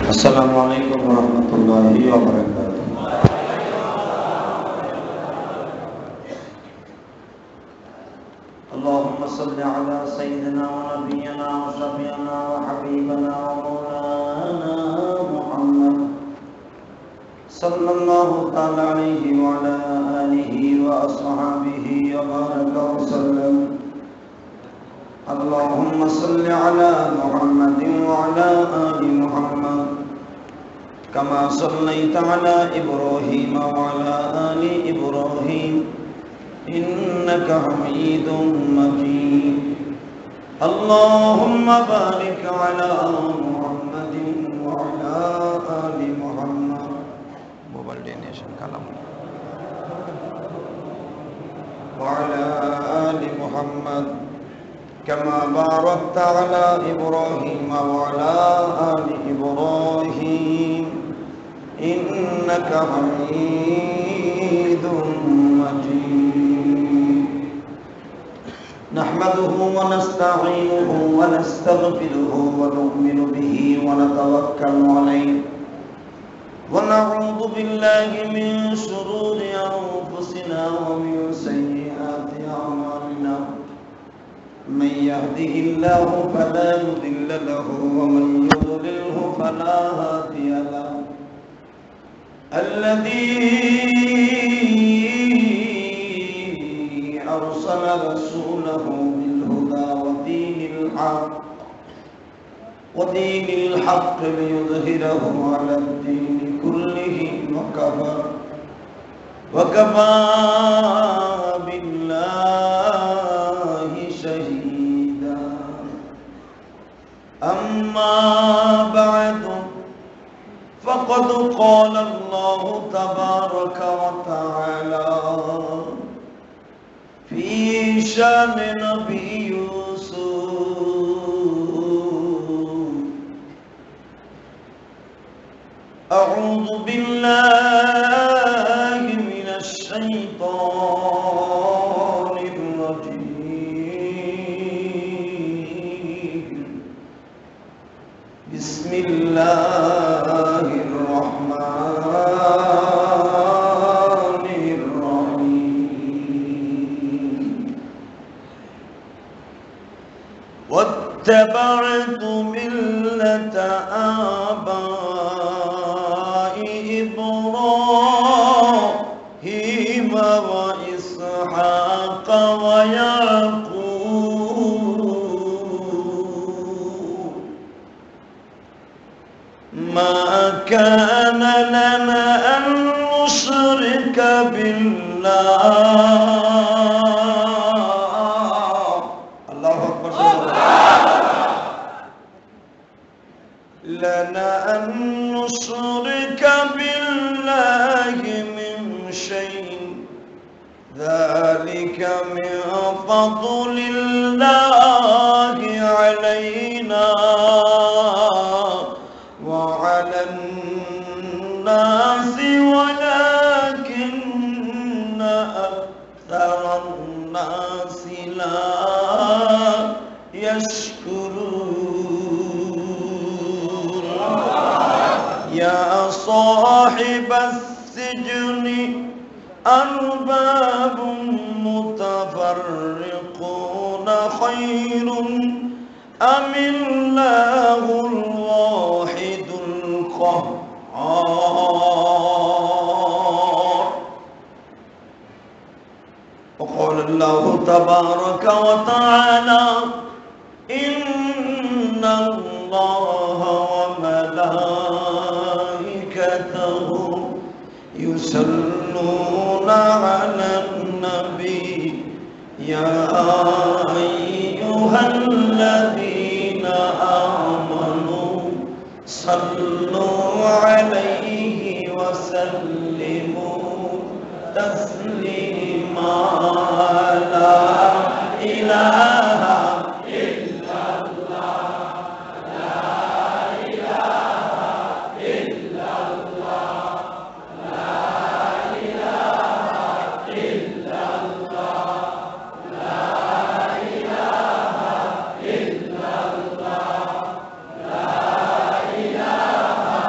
السلام عليكم ورحمة الله وبركاته. اللهم صل على سيدنا ونبينا وشفيعنا وحبيبنا ومولانا محمد صلى الله تعالى عليه وعلى آله وأصحابه وبارك وسلم. اللهم صل على محمد وعلى آل محمد كما صليت على إبراهيم وعلى آل إبراهيم إنك حميد مجيد. اللهم بارك على محمد وعلى آل محمد وعلى آل محمد كما باركت على إبراهيم وعلى آل إبراهيم إنك حميد مجيد. نحمده ونستعينه ونستغفره ونؤمن به ونتوكل عليه ونعوذ بالله من شرور أنفسنا ومن سيئات أعمالنا. من يهده الله فلا مضل له ومن يضلله فلا هادي له. الذي أرسل رسوله بالهدى ودين الحق ليظهره على الدين كله وكفى بالله شهيدا. أما بعد فقد قال الله تبارك وتعالى في شأن نبي يوسف: أعوذ بالله من الشيطان الرجيم. بسم الله الرحمن الرحيم. واتبعت ملة آبائي إبراهيم وإسحاق ويعقوب ما كان لنا أن نشرك بالله. الله أكبر. لنا أن نشرك بالله من شيء ذلك من فضل الله علينا وعلى الناس ولكن أكثر الناس لا يشكرون. يا صاحب السجن أرباب متفرقون خير أم الله الواحد القهار. وقال الله تبارك وتعالى: إن الله وملائكته يصلون على النبي يا أيها الذين آمنوا صلوا عليه وسلموا تسليما. لا إله إلا الله لا إله إلا الله لا إله إلا الله لا إله إلا الله لا إله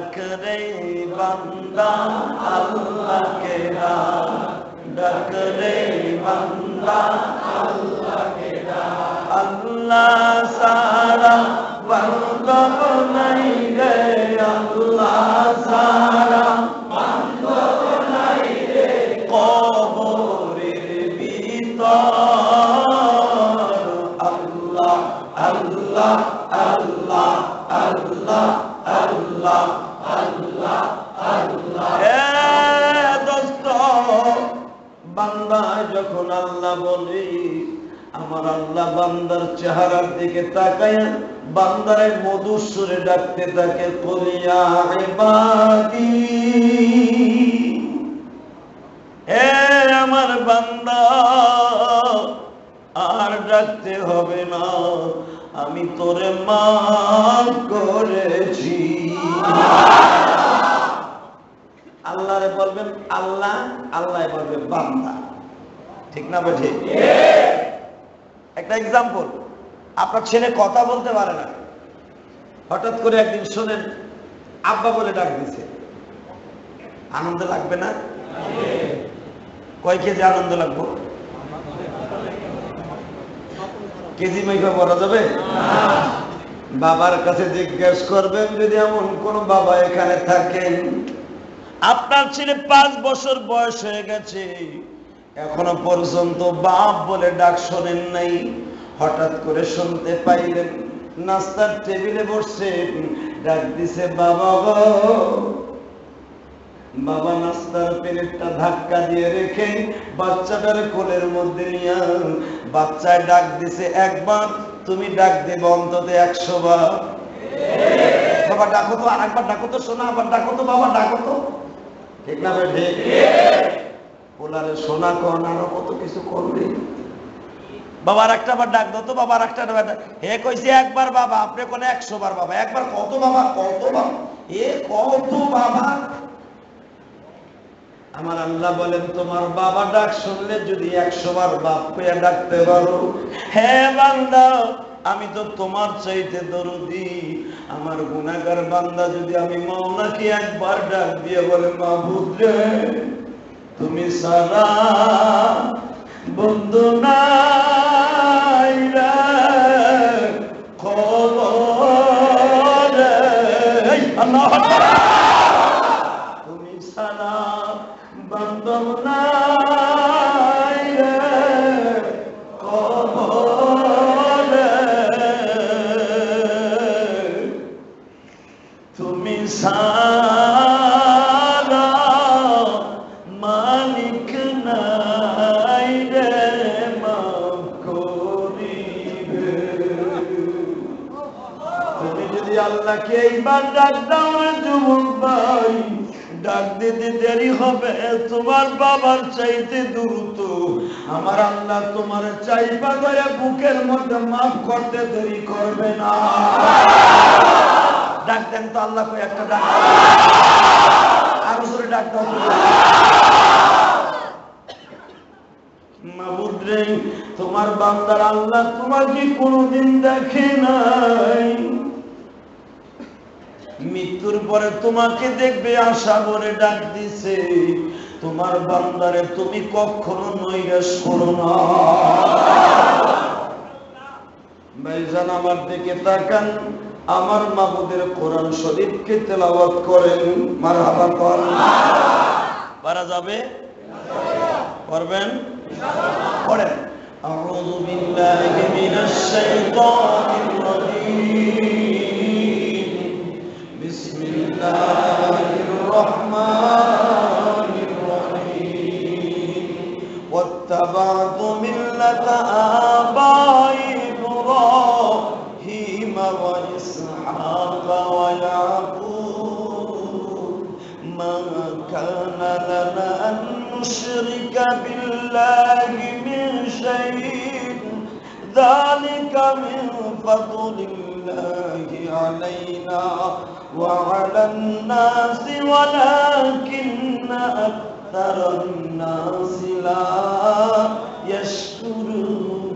ডাক রে বান্দা আল্লাহকে ডাক রে বান্দা আল্লাহকে আল্লাহ সারা বান্দব নাই রে আল্লাহ সারা বান্দব নাই রে কবরের ভিতর আল্লাহ আল্লাহ আল্লাহ আল্লাহ আল্লাহ আল্লাহ আল্লাহ দোস্ত বান্দা যখন আল্লাহ বলে আমার আল্লাহ বান্দার চেহারার দিকে তাকায় বান্দারে মধুর সুরে ডাকতে থাকে কলিয়া ইবাদি হে আমার বান্দা আর ডাকতে হবে না আমি তোরে মাফ করেছি আল্লাহরে বলবেন আল্লাহ আল্লাহ বলবে বান্দা ঠিক না বেঠিক একটা এক্সাম্পল আপনার ছেলে কথা বলতে পারে না হঠাৎ করে একদিন শোনেন আব্বা বলে ডাক দিছে আনন্দ লাগবে না কয় কেজি আনন্দ লাগবে কেজি মাইফা বলা যাবে বাবার কাছে জিজ্ঞেস করবেন যদি এমন কোন বাবা এখানে থাকেন আপনার ছেলে 5 বছর বয়স হয়ে গেছে এখনো পর্যন্ত বাপ বলে ডাক শোনেন নাই হঠাৎ করে শুনতে পাইলেন নাস্তার টেবিলে বসছে ডাক দিছে বাবা গো বাবা নাস্তার প্লেটটা ধাক্কা দিয়ে রেখে বাচ্চাটার কোলের মধ্যে নিয়ে বাচ্চায় ডাক দিছে একবার তুমি ডাক দেবে অন্তত 100 বার বাবা ডাকো তো আরেকবার ডাকো তো সোনা আবার ডাকো তো বাবা ডাকো তো ঠিক না বেঠে ওলারে সোনা কন আরো কত কিছু করবে বাবার একটা বার ডাক দাও তো বাবার একটা হে কইছে একবার বাবা আপনি কোন 100 বার বাবা একবার কত বাবা এ কত বাবা আমার আল্লাহ বলেন তোমার বাবা ডাক শুনলে যদি 100 বার বাপ কইয়া ডাকতে পারো হে বান্দা আমি তো তোমার চাইতে দরদি আমার গুনাহগার বান্দা যদি আমি মাওলাকে একবার ডাক দিয়ে বলে মাবুদ রে তুমি সারা বন্ধু নাই রে খবর আল্লাহু আকবার তুমি সারা বন্ধু নাই রে খবর তুমি সারা মালিক নাই রে মাফ করিবে তুমি যদি আল্লাহকে এইবার ডাক দাও যুবক ভাই ডাক দিতে দেরি হবে তোমার বাবার চাইতে দ্রুত আমার আল্লাহ তোমার চাইবা করে বুকের মধ্যে মাফ করতে দেরি করবে না ডাক দেন তো আল্লাহ কই একটা ডাক আরো জোরে ডাক দাও মাবুদ রে তোমার বান্দার আল্লাহ তোমাকে কোনোদিন দেখে নাই মৃত্যুর পরে তোমাকে দেখবে আশা করে ডাক দিছে তোমার বান্দারে তুমি কখনো নৈরাশ করো না ভাইজান আমার দিকে তাকান আমার মাবুদের কোরআন শরীফকে তেলাওয়াত করেন মারহাবা কর পারা যাবে করবেন পড়েন আউযু বিল্লাহি মিনাশ শাইতানির রাজীম বিসমিল্লাহির রহমানির রহিম ওয়াত্তাবা'তু মিল্লাতা আবাই ইব্রাহিম ওয়া ইসহাক ওয়া ইয়াকুব মা কানা লানা আন نشرك بالله من شيء ذلك من فضل الله علينا وعلى الناس ولكن أكثر الناس لا يشكرون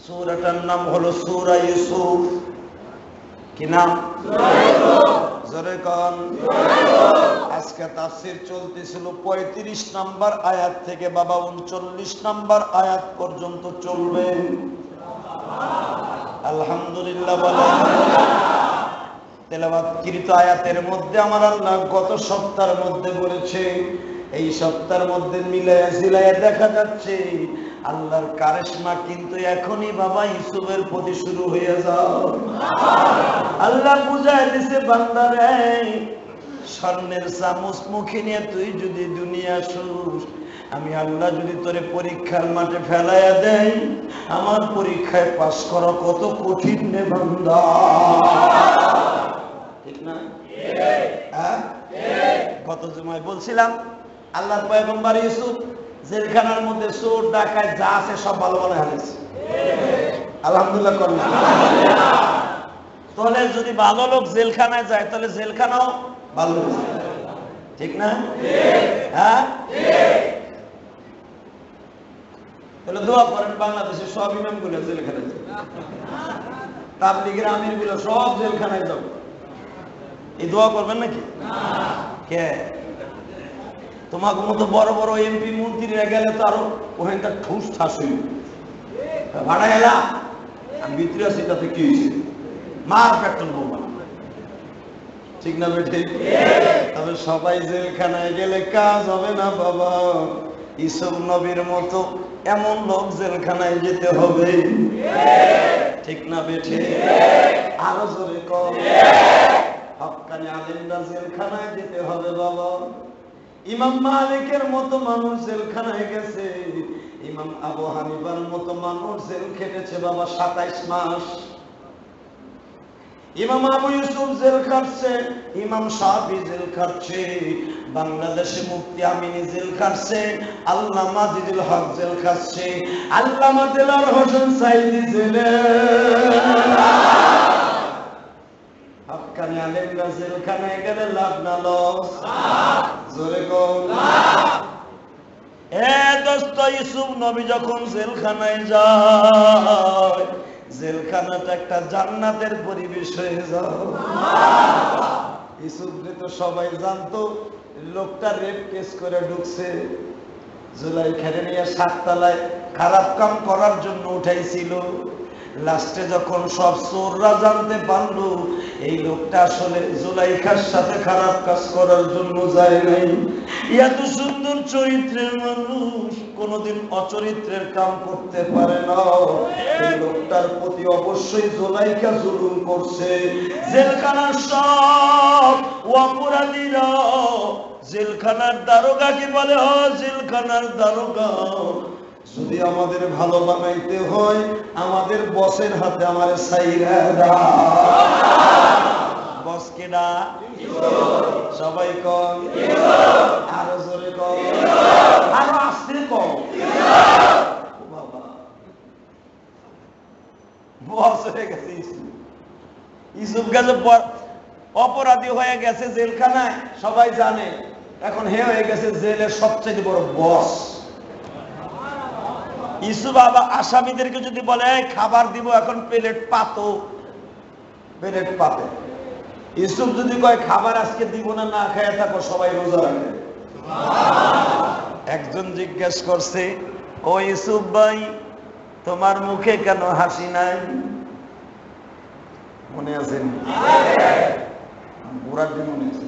সূরাটার নাম হলো সূরা ইউসুফ কি নাম? জোরে কোন। আজকে তাফসীর চলতেছিল 35 নম্বর আয়াত থেকে বাবা 39 নম্বর আয়াত পর্যন্ত চলবে। আলহামদুলিল্লাহ বলেন। তেলাওয়াতকৃত আয়াতের মধ্যে আমার আল্লাহ গত সপ্তাহের মধ্যে বলেছে, এই সপ্তাহের মধ্যে মিলায়া ঝিলায়া দেখা যাচ্ছে আল্লাহর কারিশমা কিন্তু এখনই বাবা ইউসুফের প্রতি শুরু হয়ে যাও। আল্লাহ বুঝায় দিছে, বান্দারে স্বর্ণের চামচ মুখে নিয়ে তুই যদি দুনিয়া শুস, আমি আল্লাহ যদি তোরে পরীক্ষার মাঠে ফেলাইয়া দেই, আমার পরীক্ষায় পাস করা কত কঠিন রে বান্দা। ঠিক না? হ্যাঁ, গত জুমায় বলছিলাম আল্লাহর পয়গম্বর ইউসুফ জেলখানার মধ্যে চোর ডাকাত যা আছে সব ভালো ভালো হারিয়েছে। আলহামদুলিল্লাহ করলাম। তাহলে যদি ভালো লোক জেলখানায় যায় তাহলে জেলখানাও ভালো, ঠিক না? হ্যাঁ, তাহলে দোয়া করেন বাংলাদেশের সব ইমাম গুলো জেলখানায় যাবে, তাবলীগের আমির গুলো সব জেলখানায় যাবে। এই দোয়া করবেন নাকি? কে? তোমাকে মতো বড় বড় এমপি মন্ত্রীরা গেলে তো আরো ওখানকার ঠুস ঠাস হইল। ভাড়া এলা আমি ভিতরে আছি, তাতে কি হয়েছে? মার পেট্রোল বোমা, ঠিক না বেঠে? তবে সবাই জেলখানায় গেলে কাজ হবে না বাবা। ইউসুফ নবীর মতো এমন লোক জেলখানায় যেতে হবে, ঠিক না বেঠে? আরো জোরে কম। হক্কানি আলেমরা জেলখানায় যেতে হবে বাবা। ইমাম মালিকের মতো মানুষ জেলখানায় গেছে, ইমাম আবু হানিফার মতো মানুষ জেল খেটেছে বাবা 27 মাস। ইমাম আবু ইউসুফ জেল খাটছে, ইমাম শাফি জেল খাটছে, বাংলাদেশে মুফতি আমিনী জেল খাটছে, আল্লামা জিদুল হক জেল খাটছে, আল্লামা দেলাওয়ার হোসেন সাইদি জেলে। হক্কানি আলেমরা জেলখানায় গেলে লাভ না লস? জোরে কোন। এ দোস্ত, ইউসুফ নবী যখন জেলখানায় যায়, জেলখানাটা একটা জান্নাতের পরিবেশ হয়ে যায়। ইউসুফকে তো সবাই জানতো, লোকটা রেপ কেস করে ঢুকছে, জুলাইখারে নিয়ে 7 তলায় খারাপ কাম করার জন্য উঠাইছিল। লাস্টে যখন সব চোররা জানতে পারলো এই লোকটা আসলে জুলাইখার সাথে খারাপ কাজ করার জন্য যায় নাই, এত সুন্দর চরিত্রের মানুষ কোনদিন অচরিত্রের কাম করতে পারে না, এই লোকটার প্রতি অবশ্যই জুলাইখা জুলুম করছে। জেলখানার সব অপরাধীরা জেলখানার দারোগাকে বলে, ও জেলখানার দারোগা, যদি আমাদের ভালো বানাইতে হয় আমাদের বসের হাতে আমারে ছাইরা দাও। বস কেডা? সবাই কম, আরো জোরে কম, আরো আস্তে কম। বাবা, বস হয়ে গেছে ইউসুফ। ইউসুফ গেছে অপরাধী হয়ে গেছে জেলখানায়, সবাই জানে। এখন হে হয়ে গেছে জেলের সবচেয়ে বড় বস। ইউসুফ আবার আসামিদেরকে যদি বলে খাবার দিব, এখন প্লেট পাতো, প্লেট পাতে। ইউসুফ যদি কয় খাবার আজকে দিব না, না খেয়ে থাকো, সবাই রোজা রাখে। একজন জিজ্ঞেস করছে, ও ইউসুফ ভাই, তোমার মুখে কেন হাসি নাই? মনে আছে? বুড়ার দিন মনে আছে।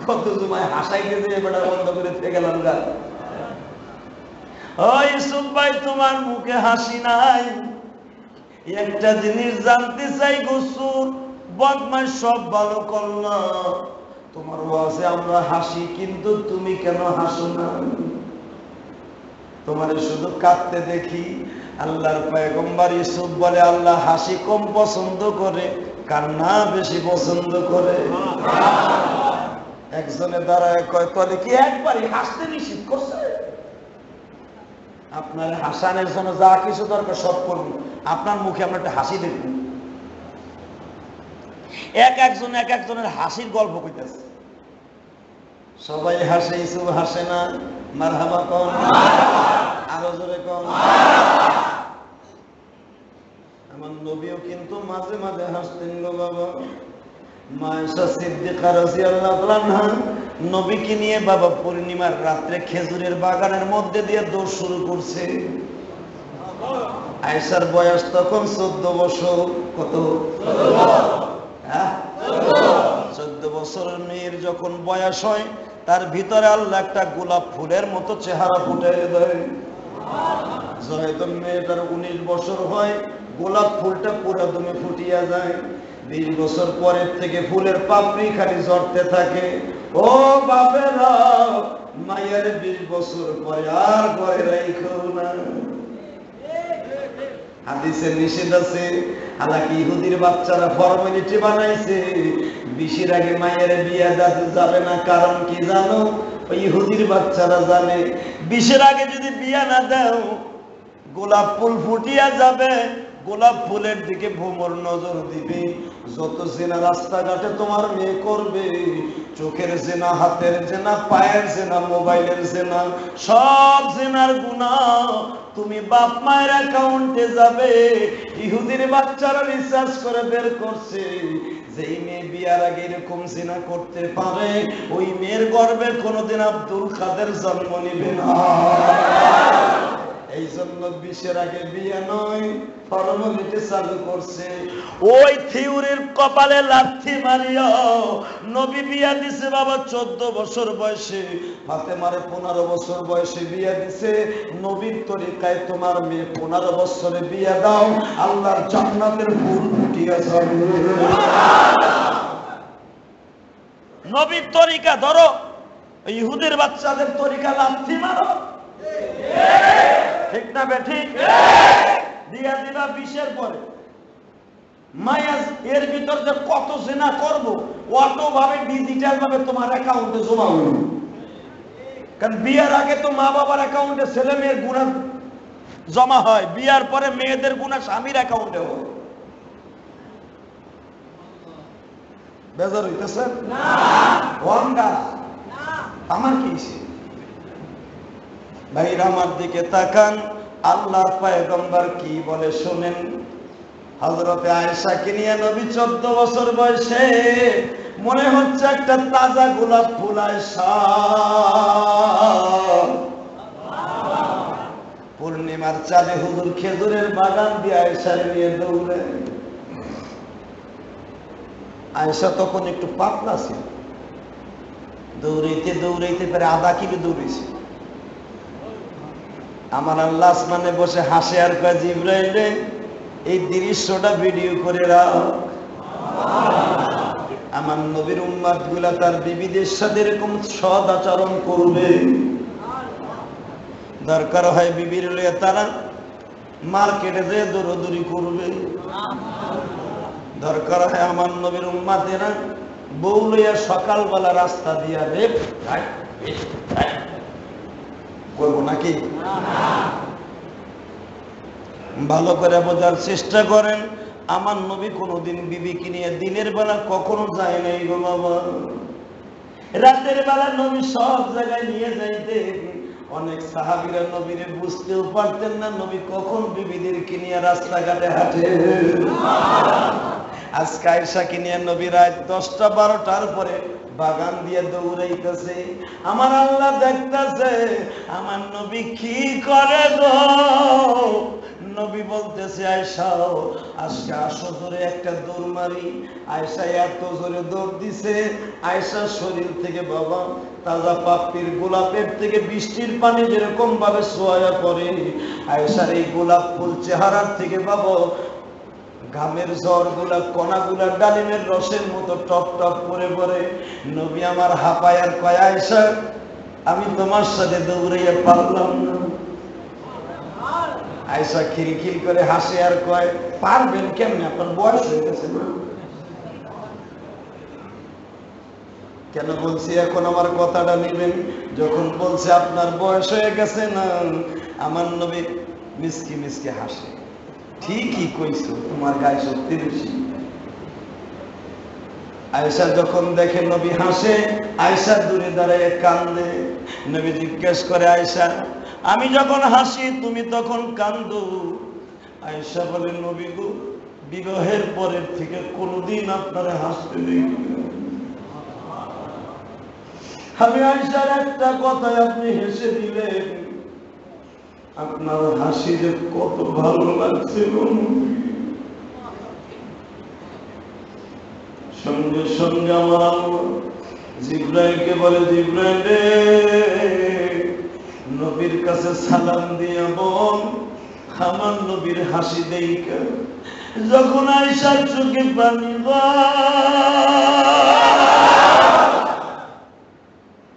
কত জুমায় হাসাইতে যে বেটা বন্ধ করে থেকে গেলাম গা। ও ইউসুফ ভাই, তোমার মুখে হাসি নাই? একটা জিনিস জানতে চাই, গোসুর বদমাশ সব ভালো করলাম, তোমার ওয়াজে আমরা হাসি, কিন্তু তুমি কেন হাসো না? তোমার শুধু কাঁদতে দেখি। আল্লাহর পয়গম্বর ইউসুফ বলে, আল্লাহ হাসি কম পছন্দ করে, কান্না বেশি পছন্দ করে। একজনের দাঁড়ায় কয়, তাহলে কি একবারই হাসতে নিষেধ করছে? আপনার হাসানের জন্য যা কিছু দরকার সব করবো, আপনার মুখে আমরা একটা হাসি দেখব। একজন এক একজনের হাসির গল্প কইতেছে। সবাই হাসে, ইউসুফ হাসে না। মারহাবা কোন, আরো জোরে কোন। এমন নবীও কিন্তু মাঝে মাঝে হাসতেন গো বাবা। মা আয়েশা সিদ্দিকা রাদিয়াল্লাহু আনহা নবীকে নিয়ে বাবা পূর্ণিমার রাত্রে খেজুরের বাগানের মধ্যে দিয়ে দৌড় শুরু করছে। আয়েশার বয়স তখন 14 বছর। কত? 14 বছরের মেয়ের যখন বয়স হয় তার ভিতরে আল্লাহ একটা গোলাপ ফুলের মতো চেহারা ফুটিয়ে দেয়। যখন মেয়েটার 19 বছর হয় গোলাপ ফুলটা পুরো দমে ফুটিয়া যায়। 20 বছর পরের থেকে ফুলের পাপড়ি খালি ঝরতে থাকে। ও বাপেরা, মায়ের 20 বছর পরে আর ঘরে রাইখো না। হাদিসে নিষেধ আছে। হালাকি ইহুদির বাচ্চারা ফর্মালিটি বানাইছে 20-এর আগে মায়ের বিয়ে দিতে যাবে না। কারণ কি জানো? ওই ইহুদির বাচ্চারা জানে 20-এর আগে যদি বিয়ে না দাও গোলাপ ফুল ফুটিয়া যাবে। গোলাপ ফুলের দিকে ভ্রমর নজর দিবে। যত জেনা রাস্তাঘাটে তোমার মেয়ে করবে, চোখের জেনা, হাতের জেনা, পায়ের জেনা, মোবাইলের জেনা, সব জেনার গুনাহ তুমি বাপ মায়ের অ্যাকাউন্টে যাবে। ইহুদির বাচ্চারা রিসার্চ করে বের করছে যেই মেয়ে বিয়ার আগে এরকম জিনা করতে পারে ওই মেয়ের গর্ভে কোনোদিন আব্দুল কাদের জন্ম নিবে না। এই জন্য 20-এর আগে বিয়ে নয়, ফর্মালিটি চালু করছে। ওই থিওরির কপালে লাথি মারিয়া নবী বিয়া দিছে বাবা 14 বছর বয়সে। ফাতেমারে 15 বছর বয়সে বিয়া দিছে। নবীর তরিকায় তোমার মেয়ে 15 বছরে বিয়া দাও, আল্লাহর জান্নাতের ফুল ফুটিয়া যাবে। নবীর তরিকা ধরো, ইহুদির বাচ্চাদের তরিকা লাথি মারো। ঠিক না বেঠিক? দিয়া দিবা 20-এর পরে। মায়াজ এর ভিতর যে কত জিনা করব অত ভাবে ডিজিটাল ভাবে তোমার অ্যাকাউন্টে জমা হবে। কারণ বিয়ের আগে তো মা বাবার অ্যাকাউন্টে ছেলে মেয়ের গুনাহ জমা হয়, বিয়ার পরে মেয়েদের গুনাহ স্বামীর অ্যাকাউন্টে হয়। বেজার হইতেছে না? ওয়ান্ডা আমার কি ভাইরা আমার দিকে তাকান। আল্লাহর পয়গম্বর কি বলে শুনেন। হযরতে আয়েশাকে নিয়ে নবী 14 বছর বয়সে মনে হচ্ছে একটা তাজা গোলাপ ফুল। আয়েশা পূর্ণিমার চাঁদে হুজুর খেজুরের বাগান দিয়ে আয়েশার নিয়ে দৌড়ে। আয়েশা তখন একটু পাতলা ছিল, দৌড়াইতে দৌড়াইতে পারে আধা কিলো দৌড়েছে। আমার আল্লাহ আসমানে বসে হাসে আর কয়, জিবরাইল এই দৃশ্যটা ভিডিও করে রাখ। আমার নবীর উম্মত গুলা তার বিবিদের সাথে এরকম সদ আচরণ করবে। দরকার হয় বিবির লয়ে তারা মার্কেটে যে দৌড়দৌড়ি করবে। দরকার হয় আমার নবীর উম্মতেরা বউ লইয়া সকালবেলা রাস্তা দিয়া রেপ করবো নাকি? ভালো করে বোঝার চেষ্টা করেন। আমার নবী কোনোদিন বিবিকে নিয়ে দিনের বেলা কখনো যায় নাই গো বাবা। রাতের বেলা নবী সব জায়গায় নিয়ে যাইতেন। অনেক সাহাবীরা নবীরে বুঝতেও পারতেন না নবী কখন বিবিদেরকে নিয়ে রাস্তাঘাটে হাঁটে। আজকে আয়েশাকে নিয়ে নবী রাত 10টা-12টার পরে বাগান দিয়ে দৌড়াইতেছে। আমার আল্লাহ দেখতেছে আমার নবী কি করে গো। নবী বলতেছে, আয়েশা আজকে আসো জোরে একটা দৌড় মারি। আয়েশা এত জোরে দৌড় দিছে, আয়েশার শরীর থেকে বাবা তাজা পাপড়ির গোলাপের থেকে বৃষ্টির পানি যেরকম ভাবে ছোঁয়া পড়ে, আয়েশার এই গোলাপ ফুল চেহারার থেকে বাবা ঘামের ঝড় গুলা কণাগুলা ডালিমের রসের মতো টপ টপ করে পড়ে। নবী আমার হাঁপায় আর কয়, আয়েশা আমি তোমার সাথে দৌড়াইয়া পারলাম না। আয়েশা খিলখিল করে হাসে আর কয়, পারবেন কেমনে? আপনার বয়স হয়ে গেছে না। কেন বলছি এখন আমার কথাটা নেবেন? যখন বলছে আপনার বয়স হয়ে গেছে না, আমার নবী মিসকি মিসকি হাসে। ঠিকই কইছো, তোমার গায়ে শক্তি বেশি। আয়েশা যখন দেখে নবী হাসে, আয়েশা দূরে দাঁড়ায় কান্দে। নবী জিজ্ঞেস করে, আয়েশা আমি যখন হাসি তুমি তখন কান্দো? আয়েশা বলে, নবী গো বিবাহের পরের থেকে কোনদিন আপনারা হাসতে দেখি না। আমি আয়েশার একটা কথায় আপনি হেসে দিলেন, আপনার হাসি যে কত ভালো লাগছিল। সঙ্গে সঙ্গে আমার আল্লাহ জিবরাইলকে বলে, জিবরাইল রে, নবীর কাছে সালাম দিয়ে বল আমার নবীর হাসি দেইকা যখন আয়েশার চোখে পানি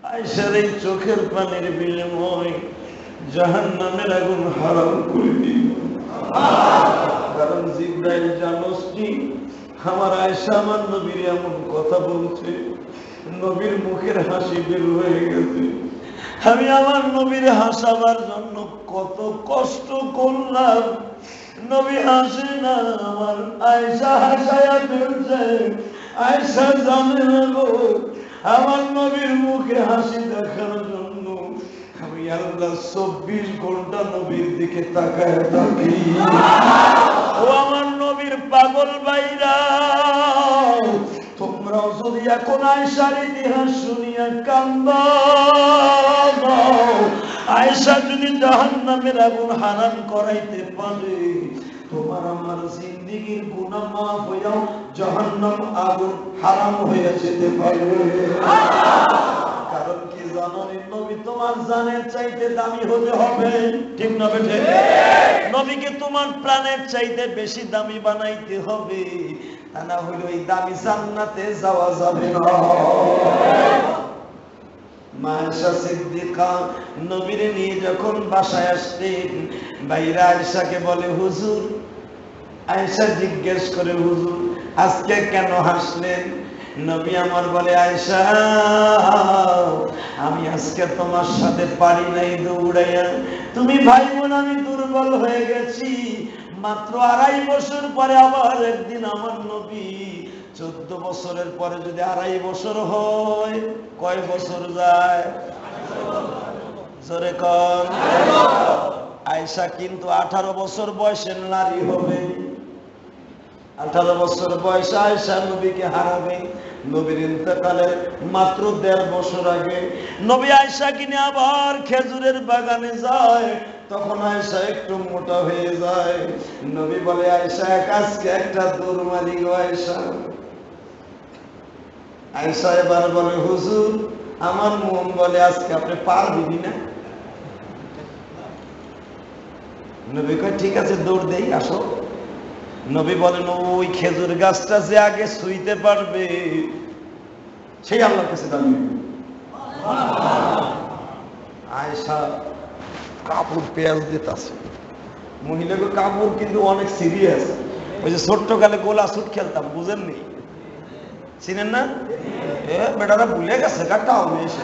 আয়েশার এই চোখের পানির বিনিময় জাহান্নামের আগুন হারাম করে দিল। কারণ জিবরাইল জানোস কি, আমার আয়েশা আমার নবীর এমন কথা বলছে, নবীর মুখের হাসি বের হয়ে গেছে। আমি আমার নবীর হাসাবার জন্য কত কষ্ট করলাম, নবী হাসে না, আমার আয়েশা হাসায়া ফেলছে। আয়েশা জানে না গো, আমার নবীর মুখে হাসি দেখার জন্য আমি আল্লাহ 24 ঘন্টা নবীর দিকে তাকায় থাকি। ও আমার নবীর পাগল ভাইরা, তোমরাও যদি এখন আয়েশার ইতিহাস শুনিয়া কান্দা, আয়েশা যদি জাহান্নামের আগুন হারাম করাইতে পারে, তোমার আমার জিন্দেগীর গুনাহ মাফ হইয়াও জাহান্নাম আগুন হারাম হয়ে যেতে পারে। কারণ কি জানো, নবী তোমার জানের চাইতে দামি হতে হবে, ঠিক না বেঠে? নবীকে তোমার প্রাণের চাইতে বেশি দামি বানাইতে হবে, তা না হইলে ওই দামি জান্নাতে যাওয়া যাবে না। মা আয়েশা সিদ্দিকা নবীরে নিয়ে যখন বাসায় আসলেন, বাইরা আয়েশাকে বলে, হুজুর। আয়েশা জিজ্ঞেস করে, হুজুর আজকে কেন হাসলেন? নবী আমার বলে, আয়েশা আমি আজকে তোমার সাথে পারি নাই দৌড়াইয়া, তুমি ভাই বোন আমি দুর্বল হয়ে গেছি। মাত্র 2.5 বছর পরে আবার একদিন আমার নবী, 14 বছরের পরে যদি 2.5 বছর হয়, কয় বছর যায়? জোরে কর। আয়েশা কিন্তু 18 বছর বয়সের নারী হবে। 18 বছর বয়সে আয়েশা নবীকে হারাবে। নবীর ইন্তেকালের মাত্র 1.5 বছর আগে নবী আয়েশা কিনে আবার খেজুরের বাগানে যায়। তখন আয়েশা একটু মোটা হয়ে যায়। নবী বলে, আয়েশা আজকে একটা দৌড় মারি গো আয়েশা। আয়েশা এবার বলে, হুজুর আমার মন বলে আজকে আপনি পারবেন না। নবী কয়, ঠিক আছে দৌড় দেই, আসো। নবী বলেন, ওই খেজুর গাছটা যে আগে ছুঁইতে পারবে সেই আল্লাহর কাছে দামি। আয়েশা কাপড় পেঁয়াজ দিতেছে। মহিলাকে কাপড় কিন্তু অনেক সিরিয়াস। ওই যে ছোট্ট কালে গোলা সুট খেলতাম, বুঝেননি? চিনেন না? বেটারা ভুলে গেছে কাটাও এসে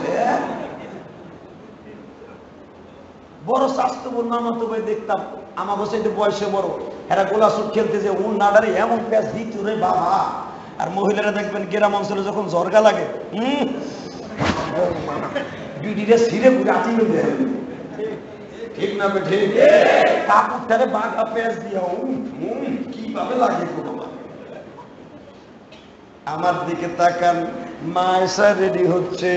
বড় স্বাস্থ্য বলল আমার তো ভাই দেখতাম, আমার বসে বয়সে বড়, এরা গোলা সুট খেলতে যে উন নাডারি এমন প্যাঁচ দিত রে বাবা। আর মহিলারা দেখবেন গ্রাম অঞ্চলে যখন ঝরকা লাগে, বিডিরে ছিঁড়ে ঘুরে আঁচি বেঁধে, ঠিক না বেঠে? কাপড়টারে বাঘা প্যাঁচ দিয়া কিভাবে লাগে গো বাবা। আমার দিকে তাকান, মা আয়েশা রেডি হচ্ছে।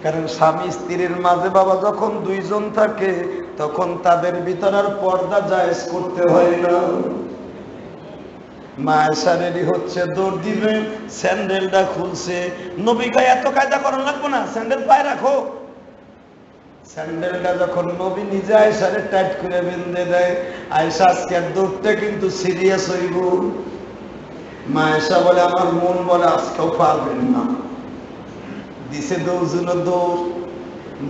কারণ স্বামী স্ত্রীর মাঝে বাবা যখন 2 জন থাকে, তখন তাদের ভিতর আর পর্দা জায়েজ করতে হয় না। মা আয়েশা রেডি হচ্ছে, দৌড় দিবে, স্যান্ডেলটা খুলছে। নবী কয়, এত কায়দা করার লাগবো না, স্যান্ডেল পায়ে রাখো। স্যান্ডেলটা যখন নবী নিজে আয়েশারে টাইট করে বেঁধে দেয়, আয়েশা আজকে দৌড়তে কিন্তু সিরিয়াস হইব। মা আয়েশা বলে, আমার মন বলে আজকেও পারবেন না। দিছে দৌড় দৌড়,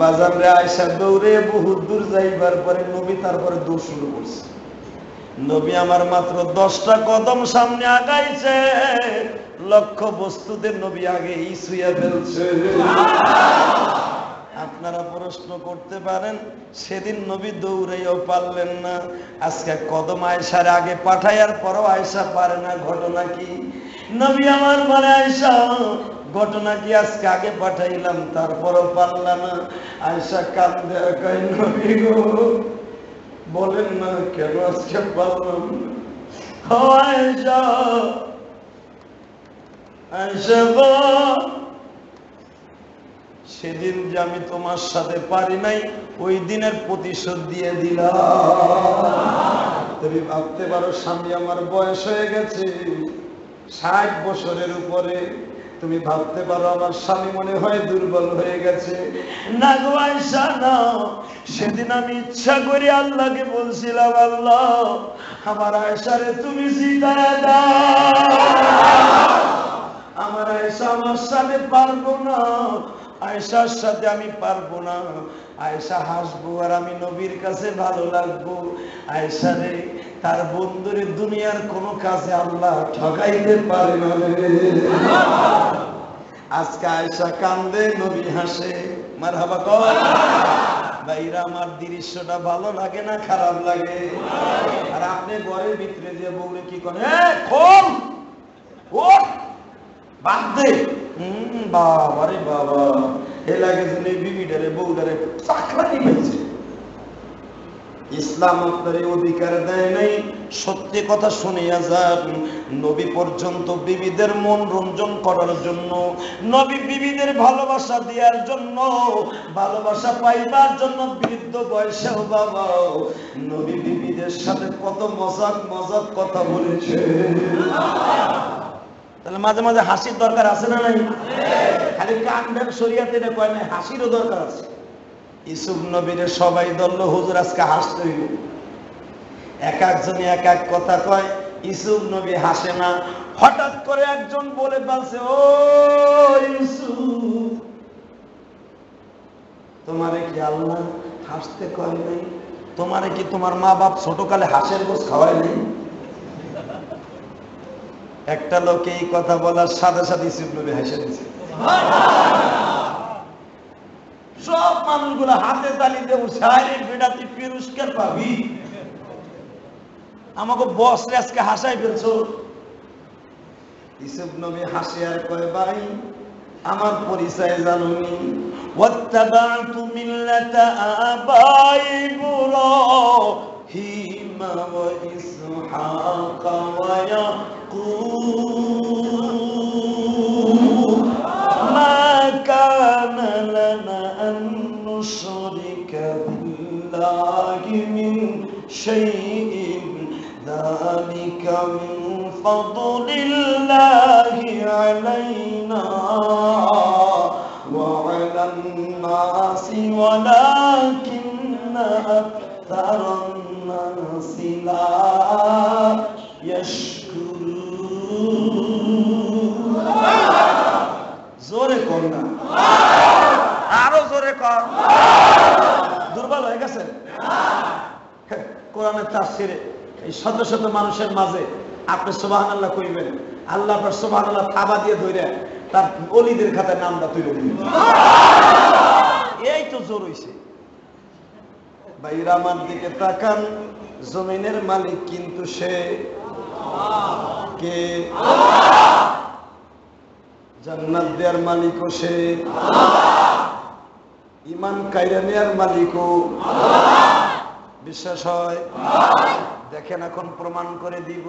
বাজার রে আয়েশা দৌড়ে বহুত দূর যাইবার পরে নবী তারপরে দৌড় শুরু করছে। নবী আমার মাত্র 10টা কদম সামনে আগাইছে, লক্ষ্য বস্তুতে নবী আগে ছুঁয়ে ফেলছে। আপনারা প্রশ্ন করতে পারেন, সেদিন নবী দৌড়াইও পারলেন না, আজকে কদম আয়েশার আগে পাঠাইয়ার পরও আয়েশা পারে না, ঘটনা কি? নবী আমার বলে, আয়েশা ঘটনা কি, আজকে আগে পাঠাইলাম তারপরও পারলাম না। আয়েশা কান্দে কয়, নবী গো বলেন না কেন আজকে পারলাম না? ও আয়েশা, আয়েশা গো, সেদিন যে আমি তোমার সাথে পারি নাই, ওই দিনের প্রতিশোধ দিয়ে দিলাম। তুমি ভাবতে পারো স্বামী আমার বয়স হয়ে গেছে 60 বছরের উপরে, তুমি ভাবতে পারো আমার স্বামী মনে হয় দুর্বল হয়ে গেছে। না গো আয়েশা না, সেদিন আমি ইচ্ছা করে আল্লাহকে বলছিলাম, আল্লাহ আমার আয়েশারে তুমি জিতায়া দাও, আমার আয়েশা আমার সাথে পারবো না, আয়েশার সাথে আমি পারবো না, আয়েশা হাসবো আর আমি নবীর কাছে ভালো লাগবো। আয়েশা রে, তার বন্ধুরে দুনিয়ার কোনো কাজে আল্লাহ ঠকাইতে পারে না রে। আজকে আয়েশা কান্দে, নবী হাসে। মারহাবা কর ভাইরা, আমার দৃশ্যটা ভালো লাগে না খারাপ লাগে? আর আপনি ঘরের ভিতরে যে বউরে কি করেন, খোল ওঠ বাদ দে, বাবা রে বাবা, এ লাগে যে বিবিটারে বউটারে চাকরানি পাইছে। ইসলাম আপনার অধিকার দেয় নাই। সত্যি কথা শুনিয়া যান, নবী পর্যন্ত বিবিদের মন রঞ্জন করার জন্য, নবী বিবিদের ভালোবাসা দেওয়ার জন্য, ভালোবাসা পাইবার জন্য বৃদ্ধ বয়সেও বাবা নবী বিবিদের সাথে কত মজাক মজাক কথা বলেছে। তাহলে মাঝে মাঝে হাসির দরকার আছে না নাই? খালি কান্ডের শরীয়তে এটা কয় নাই, হাসিরও দরকার আছে। ইউসুফ নবীরে সবাই ধরল, হুজুর আজকে হাসতে হইব। এক একজনে এক এক কথা কয়, ইউসুফ নবী হাসে না। হঠাৎ করে একজন বলে ফেলছে, ও ইউসুফ, তোমারে কি আল্লাহ হাসতে কয় নাই? তোমারে কি তোমার মা বাপ ছোটকালে হাসের গোস খাওয়ায় নাই? একটা লোক এই কথা বলার সাথে সাথে ইউসুফ নবী হাসে দিয়েছে। সব মানুষগুলো হাতে তালি দেব, শারীরিক বেড়াতে পুরস্কার পাবি, আমাকে বস আজকে হাসাই ফেলছো। ইউসুফ নবী হাসে আর কয়, ভাই আমার পরিচয় জানুনি, ওয়াত্তাবা'তু মিল্লাতা আবাই ইব্রাহিম ওয়া ইসহাক ওয়া ইয়াকুব মা কানা লানা আন নুশরিকা বিল্লাহি মিন শাইইন যালিকা মিন ফাদলিল্লাহি আলাইনা ওয়া আলান নাসি ওয়ালাকিন্না আকতারান নাসি লা ইয়াশকুরুন। জোরে কর না, আরো জোরে কর। দুর্বল হয়ে গেছে? কোরআনের তাফসিরে এই শত শত মানুষের মাঝে আপনি সুবহানাল্লাহ কইবেন, আল্লাহ আপনার সুবহানাল্লাহ থাবা দিয়ে ধরে তার ওলিদের খাতায় নামটা তুলে দিবেন। এই তো জোর হইছে। ভাইরা আমার দিকে তাকান, জমিনের মালিক কিন্তু সে কে? জান্নাত দেওয়ার মালিকও সে, ইমান কাইরা নেয়ার মালিকও। বিশ্বাস হয়? দেখেন এখন প্রমাণ করে দিব।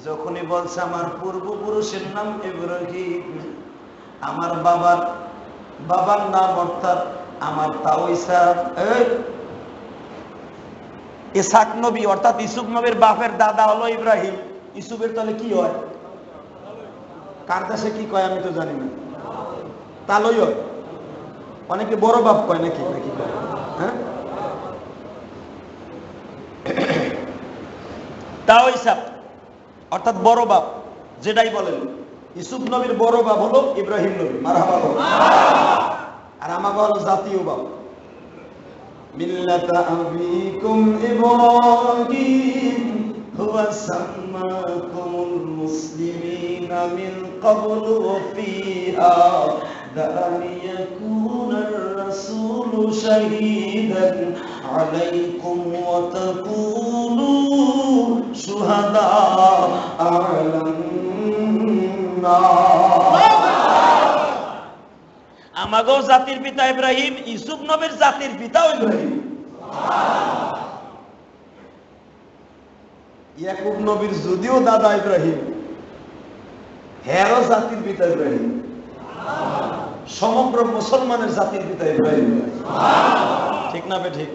যখনই বলছে আমার পূর্বপুরুষের নাম ইব্রাহিম, আমার বাবার নাম অর্থাৎ আমার তাও ইসহাক নবী অর্থাৎ ইউসুফ নবীর বাপের দাদা হলো ইব্রাহিম। ইউসুফের তাহলে কি হয়? কার দেশে কি কয় আমি তো জানি না, তালই হয়। অনেকে বড় বাপ কয় নাকি নাকি কয়, হ্যাঁ? তাও ইসহাক অর্থাৎ বড় বাপ, যেটাই বলেন। ইউসুফ নবীর বড় বাপ হলো ইব্রাহিম নবী, মারহাবা বল। আর আমাকে হলো জাতীয় বাপ। মিল্লাতা আবিকুম ইব্রাহিম হুয়া সাম্মাকুমুল মুসলিমিনা মিন ক্বাবলু ওয়া ফি হাযা লিয়াকুনার রাসূলু শাহীদান আলাইকুম ওয়া তাকুনু শুহাদা আলান নাস। আমাগো জাতির পিতা ইব্রাহিম, ইউসুফ নবীর জাতির পিতাও ইব্রাহিম। ইয়াকুব নবীর যদিও দাদা ইব্রাহিম, হেরও জাতির পিতা ইব্রাহিম, সমগ্র মুসলমানের জাতির পিতা ইব্রাহিম। ঠিক না বে ঠিক?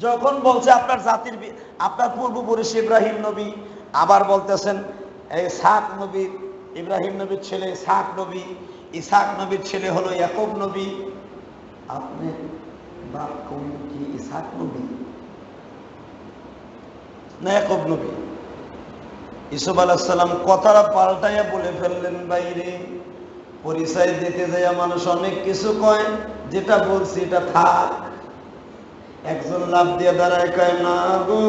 যখন বলছে আপনার জাতির আপনার পূর্বপুরুষ ইব্রাহিম নবী, আবার বলতেছেন এই ইসহাক নবী, ইব্রাহিম নবীর ছেলে ইসহাক নবী, ইসহাক নবীর ছেলে হলো ইয়াকুব নবী। আপনি বাপ কোন কি ইসহাক নবী না ইয়াকুব নবী? ইসুফ আলাইহিস সালাম কথাটা পাল্টাইয়া বলে ফেললেন, বাইরে পরিচয় দিতে যাইয়া মানুষ অনেক কিছু কয়, যেটা বলছি এটা থাক। একজন লাভ দিয়ে দাঁড়ায় কয়, না গো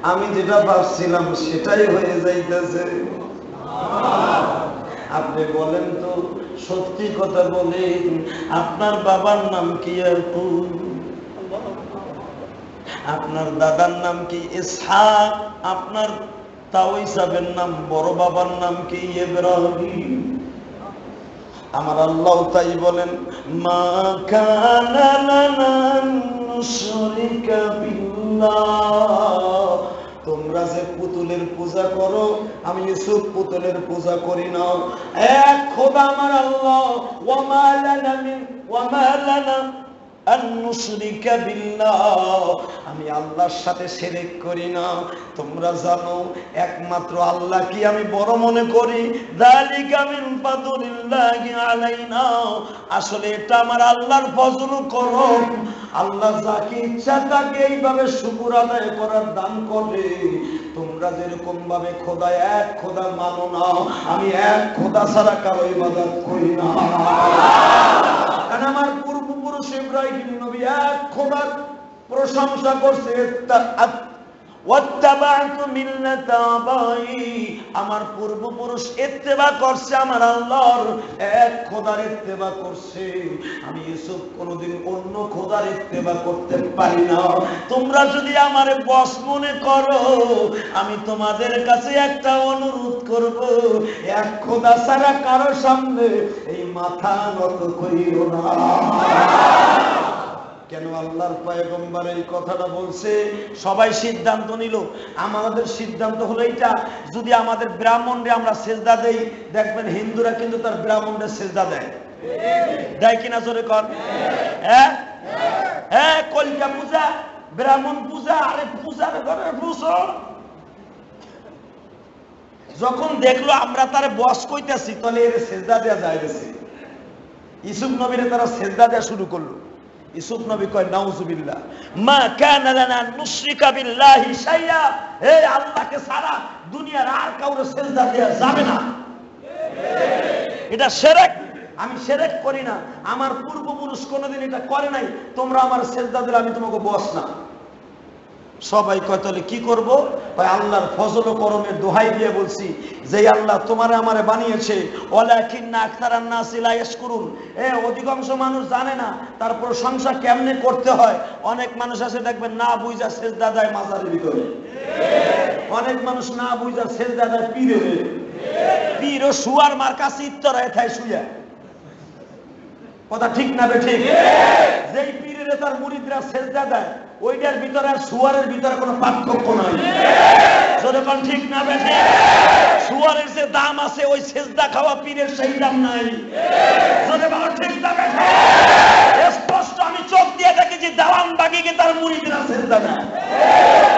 আমি যেটা ভাবছিলাম সেটাই হয়ে যাইতেছে। আপনি বলেন তো, সত্যি কথা বলেন, আপনার বাবার নাম কি ইয়াকুব? আপনার দাদার নাম কি ইসহাক? আপনার তাও ইসাবের নাম, বড় বাবার নাম কি ইব্রাহিম? আমার আল্লাহ তাই বলেন, মা কানা লানা নুশরিকা বিল্লাহ। তোমরা যে পুতুলের পূজা করো, আমি ইউসুফ পুতুলের পূজা করি না। এক খোদা আমার আল্লাহ। ওয়া মা লানা আন নুশরিকা বিল্লাহ, আমি আল্লাহর সাথে শিরক করি না। তোমরা জানো একমাত্র আল্লাহকে আমি বড় মনে করি। যালিকা মিন ফাদলিল্লাহি আলাইনা, আসলে এটা আমার আল্লাহর ফজল করম। আল্লাহ যাকে ইচ্ছা তাকে এইভাবে শুকর আদায় করার দান করে। তোমরা যেরকম ভাবে খোদা এক খোদা মানো না, আমি এক খোদা ছাড়া কারো ইবাদত করি না। কারণ আমার পূর্বপুরুষ ইব্রাহিম নবী এক খোদার প্রশংসা করছে। আমার পূর্বপুরুষ ইত্তেবা করছে, আমার আল্লাহর এক খোদার ইত্তেবা করছে। আমি ইউসুফ কোনোদিন অন্য খোদার ইত্তেবা করতে পারি না। তোমরা যদি আমারে বস মনে করো, আমি তোমাদের কাছে একটা অনুরোধ করব, এক খোদা ছাড়া কারো সামনে এই মাথা নত করিও না। কেন আল্লাহর পয়গম্বর এই কথাটা বলছে? সবাই সিদ্ধান্ত নিল। আমাদের সিদ্ধান্ত হলো এইটা, যদি আমাদের ব্রাহ্মণরে আমরা সেজদা দেই, দেখবেন হিন্দুরা কিন্তু তার ব্রাহ্মণরে সেজদা দেয়। দেয় কিনা জোরে কর? হ্যাঁ হ্যাঁ, কলিকা পূজা, ব্রাহ্মণ পূজা, আরে পূজার ঘরে পূজো। যখন দেখলো আমরা তার বস কইতাছি, তাহলে এর সেজদা দেয়া যায় গেছে। ইউসুফ নবীরে তারা সেজদা দেয়া শুরু করলো। ইউসুফ নবী কয়, নাউযুবিল্লাহ, মা কানা লানা নুশরিকা বিল্লাহি শাইয়া। এই আল্লাহকে ছাড়া দুনিয়ার আর কাউরে সিজদা দেয়া যাবে না, এটা শিরক। আমি শিরক করি না, আমার পূর্বপুরুষ কোনোদিন এটা করে নাই। তোমরা আমার সিজদা দিলে আমি তোমাকে বস না। সবাই কয়, তাহলে কি করব? আল্লাহর ফজল ও করমের দোহাই দিয়ে বলছি, যে আল্লাহ তোমারে আমারে বানিয়েছে, ওয়ালাকিন্না আকতারান নাসি লা ইয়াশকুরুন। অধিকাংশ মানুষ জানে না তার প্রশংসা কেমনে করতে হয়। অনেক মানুষ আছে দেখবেন না বুঝা সেজদা দেয় মাজারের ভিতরে, অনেক মানুষ না বুঝা সেজদা দেয় পীরের। পীর ও শুয়ার মার কাছে ইত্তরায় থাই শুয়া। কথা ঠিক না বে ঠিক? যেই পীরের তার মুরিদরা সেজদা দেয়, ওইটার ভিতরে আর শুয়ারের ভিতরে কোনো পার্থক্য নাই। যখন ঠিক না বে ঠিক? শুয়ারের যে দাম আছে, ওই সেজদা খাওয়া পীরের সেই দাম নাই। যখন ঠিক না বে ঠিক? স্পষ্ট আমি চোখ দিয়ে দেখেছি, দেওয়ান বাগিকে তার মুরিদরা সেজদা দেয়।